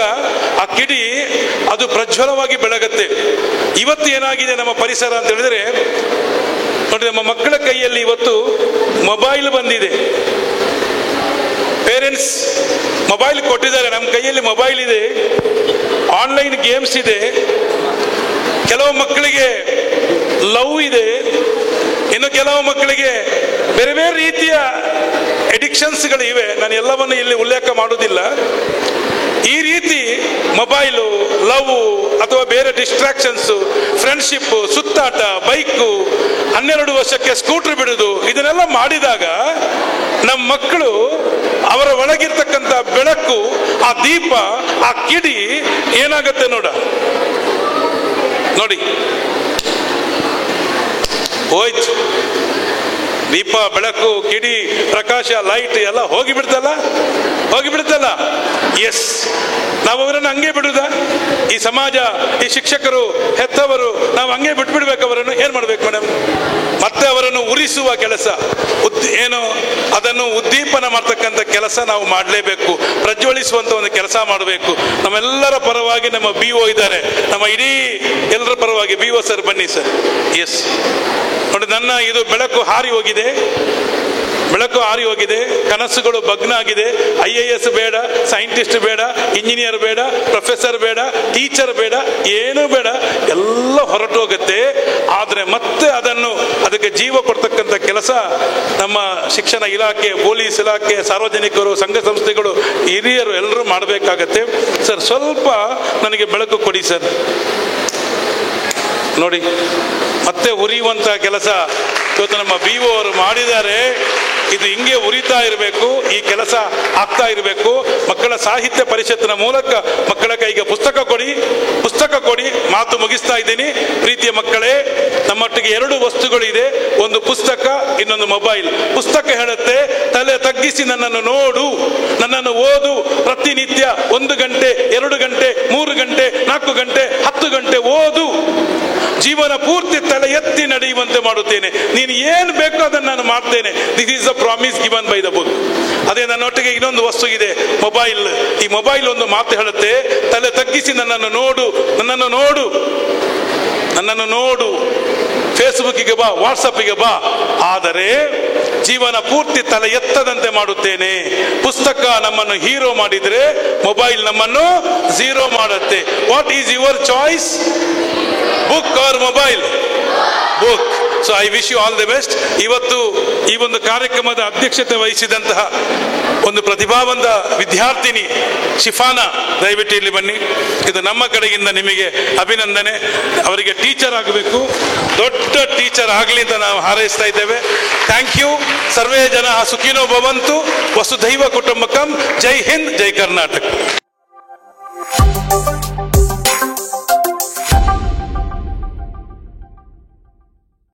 ಆ ಕಿಡಿ ಅದು ಪ್ರಜ್ವಲವಾಗಿ ಬೆಳಗತ್ತೆ. ಇವತ್ತು ಏನಾಗಿದೆ ನಮ್ಮ ಪರಿಸರ ಅಂತ ಹೇಳಿದ್ರೆ ನೋಡಿ, ನಮ್ಮ ಮಕ್ಕಳ ಕೈಯಲ್ಲಿ ಇವತ್ತು ಮೊಬೈಲ್ ಬಂದಿದೆ. ಪೇರೆಂಟ್ಸ್ ಮೊಬೈಲ್ ಕೊಟ್ಟಿದ್ದಾರೆ, ನಮ್ಮ ಕೈಯಲ್ಲಿ ಮೊಬೈಲ್ ಇದೆ, ಆನ್ಲೈನ್ ಗೇಮ್ಸ್ ಇದೆ, ಕೆಲವು ಮಕ್ಕಳಿಗೆ ಲವ್ ಇದೆ, ಇನ್ನು ಕೆಲವು ಮಕ್ಕಳಿಗೆ ಬೇರೆ ಬೇರೆ ರೀತಿಯ ಎಡಿಕ್ಷನ್ಸ್ಗಳು ಇವೆ. ನಾನು ಎಲ್ಲವನ್ನು ಇಲ್ಲಿ ಉಲ್ಲೇಖ ಮಾಡುವುದಿಲ್ಲ. ಈ ರೀತಿ ಮೊಬೈಲು, ಲವ್ ಅಥವಾ ಬೇರೆ ಡಿಸ್ಟ್ರಾಕ್ಷನ್ಸು, ಫ್ರೆಂಡ್ಶಿಪ್ಪು, ಸುತ್ತಾಟ, ಬೈಕು, 12 ವರ್ಷಕ್ಕೆ ಸ್ಕೂಟರ್ ಬಿಡುವುದು, ಇದನ್ನೆಲ್ಲ ಮಾಡಿದಾಗ ನಮ್ಮ ಮಕ್ಕಳು ಅವರ ಒಳಗಿರ್ತಕ್ಕಂಥ ಬೆಳಕು, ಆ ದೀಪ, ಆ ಕಿಡಿ ಏನಾಗತ್ತೆ ನೋಡಿ, ಹೋಯ್ತು. ದೀಪ, ಬೆಳಕು, ಕಿಡಿ, ಪ್ರಕಾಶ, ಲೈಟ್ ಎಲ್ಲ ಹೋಗಿಬಿಡ್ತಲ್ಲ. ಎಸ್, ನಾವು ಅವರನ್ನು ಹಂಗೆ ಬಿಡುವುದಾ? ಈ ಸಮಾಜ, ಈ ಶಿಕ್ಷಕರು, ಹೆತ್ತವರು ನಾವು ಹಂಗೆ ಬಿಟ್ಬಿಡ್ಬೇಕು. ಅವರನ್ನು ಏನ್ ಮಾಡ್ಬೇಕು ಮೇಡಮ್? ಮತ್ತೆ ಅವರನ್ನು ಉರಿಸುವ ಕೆಲಸ, ಅದನ್ನು ಉದ್ದೀಪನ ಮಾಡ್ತಕ್ಕಂಥ ಕೆಲಸ ನಾವು ಮಾಡಲೇಬೇಕು. ಪ್ರಜ್ವಲಿಸುವಂತ ಒಂದು ಕೆಲಸ ಮಾಡಬೇಕು. ನಮ್ಮೆಲ್ಲರ ಪರವಾಗಿ ನಮ್ಮ BO ಇದ್ದಾರೆ, ನಮ್ಮ ಇಡೀ ಎಲ್ಲರ ಪರವಾಗಿ BO ಸರ್ ಬನ್ನಿ ಸರ್. ಎಸ್ ನೋಡಿ, ನನ್ನ ಇದು ಬೆಳಕು ಹಾರಿ ಹೋಗಿದೆ, ಕನಸುಗಳು ಭಗ್ನ ಆಗಿದೆ. IAS ಬೇಡ, ಸೈಂಟಿಸ್ಟ್ ಬೇಡ, ಇಂಜಿನಿಯರ್ ಬೇಡ, ಪ್ರೊಫೆಸರ್ ಬೇಡ, ಟೀಚರ್ ಬೇಡ, ಏನೂ ಬೇಡ, ಎಲ್ಲ ಹೊರಟು ಹೋಗುತ್ತೆ. ಆದರೆ ಮತ್ತೆ ಅದಕ್ಕೆ ನಮಗೆ ಜೀವ ಕೊಡ್ತಕ್ಕಂಥ ಕೆಲಸ ನಮ್ಮ ಶಿಕ್ಷಣ ಇಲಾಖೆ, ಪೊಲೀಸ್ ಇಲಾಖೆ, ಸಾರ್ವಜನಿಕರು, ಸಂಘ ಸಂಸ್ಥೆಗಳು, ಹಿರಿಯರು ಎಲ್ಲರೂ ಮಾಡಬೇಕಾಗತ್ತೆ. ಸರ್ ಸ್ವಲ್ಪ ನನಗೆ ಬೆಳಕು ಕೊಡಿ ಸರ್. ನೋಡಿ, ಮತ್ತೆ ಉರಿಯುವಂಥ ಕೆಲಸ ಇವತ್ತು ನಮ್ಮ BO ಅವರು ಮಾಡಿದ್ದಾರೆ. ಇದು ಹಿಂಗೆ ಉರಿತಾ ಇರಬೇಕು, ಈ ಕೆಲಸ ಆಗ್ತಾ ಇರಬೇಕು. ಮಕ್ಕಳ ಸಾಹಿತ್ಯ ಪರಿಷತ್ತಿನ ಮೂಲಕ ಮಕ್ಕಳ ಕೈಗೆ ಪುಸ್ತಕ ಕೊಡಿ. ಮಾತು ಮುಗಿಸ್ತಾ ಇದ್ದೀನಿ. ಪ್ರೀತಿಯ ಮಕ್ಕಳೇ, ನಮ್ಮೊಟ್ಟಿಗೆ 2 ವಸ್ತುಗಳಿದೆ, ಒಂದು ಪುಸ್ತಕ, ಇನ್ನೊಂದು ಮೊಬೈಲ್. ಪುಸ್ತಕ ಹೇಳುತ್ತೆ, ತಲೆ ತಗ್ಗಿಸಿ ನನ್ನನ್ನು ನೋಡು, ನನ್ನನ್ನು ಓದು, ಪ್ರತಿನಿತ್ಯ 1 ಗಂಟೆ, 2 ಗಂಟೆ, 3 ಗಂಟೆ, 4 ಗಂಟೆ, 10 ಗಂಟೆ ಓದು. ಜೀವನ ಪೂರ್ತಿ ತಲೆ ಎತ್ತಿ ನಡೆಯುವಂತೆ ಮಾಡುತ್ತೇನೆ. ನೀನು ಏನು ಬೇಕೋ ಅದನ್ನು ನಾನು ಮಾಡ್ತೇನೆ. This is a promise given by the book. ಅದೇ ನನ್ನೊಟ್ಟಿಗೆ ಇನ್ನೊಂದು ವಸ್ತು ಇದೆ, ಮೊಬೈಲ್. ಈ ಮೊಬೈಲ್ ಒಂದು ಮಾತು ಹೇಳುತ್ತೆ, ತಲೆ ತಗ್ಗಿಸಿ ನನ್ನನ್ನು ನೋಡು, ನನ್ನನ್ನು ನೋಡು, ನನ್ನನ್ನು ನೋಡು. ಫೇಸ್ಬುಕ್ಕಿಗೆ ಬಾ, ವಾಟ್ಸಪ್ಪಿಗೆ ಬಾ, ಆದರೆ ಜೀವನ ಪೂರ್ತಿ ತಲೆ ಎತ್ತದಂತೆ ಮಾಡುತ್ತೇನೆ. ಪುಸ್ತಕ ನಮ್ಮನ್ನು ಹೀರೋ ಮಾಡಿದರೆ ಮೊಬೈಲ್ ನಮ್ಮನ್ನು ಝೀರೋ ಮಾಡುತ್ತೆ. What is your choice? Book or mobile? Book. So I wish you all the best. ಇವತ್ತು ಈ ಒಂದು ಕಾರ್ಯಕ್ರಮದ ಅಧ್ಯಕ್ಷತೆ ವಹಿಸಿದಂತಹ ಒಂದು ಪ್ರತಿಭಾವಂತ ವಿದ್ಯಾರ್ಥಿನಿ ಶಿಫಾನಾ, ದಯವಿಟ್ಟು ಇಲ್ಲಿ ಬನ್ನಿ. ಇದು ನಮ್ಮ ಕಡೆಯಿಂದ ನಿಮಗೆ ಅಭಿನಂದನೆ. ಅವರಿಗೆ ಟೀಚರ್ ಆಗಬೇಕು, ದೊಡ್ಡ ಟೀಚರ್ ಆಗಲಿ ಅಂತ ನಾವು ಹಾರೈಸ್ತಾ ಇದ್ದೇವೆ. Thank you. ಸರ್ವೇ ಜನ ಸುಖಿನೋ ಭವಂತು, ವಸುಧೈವ ಕುಟುಂಬಕಂ. ಜೈ ಹಿಂದ್, ಜೈ ಕರ್ನಾಟಕ.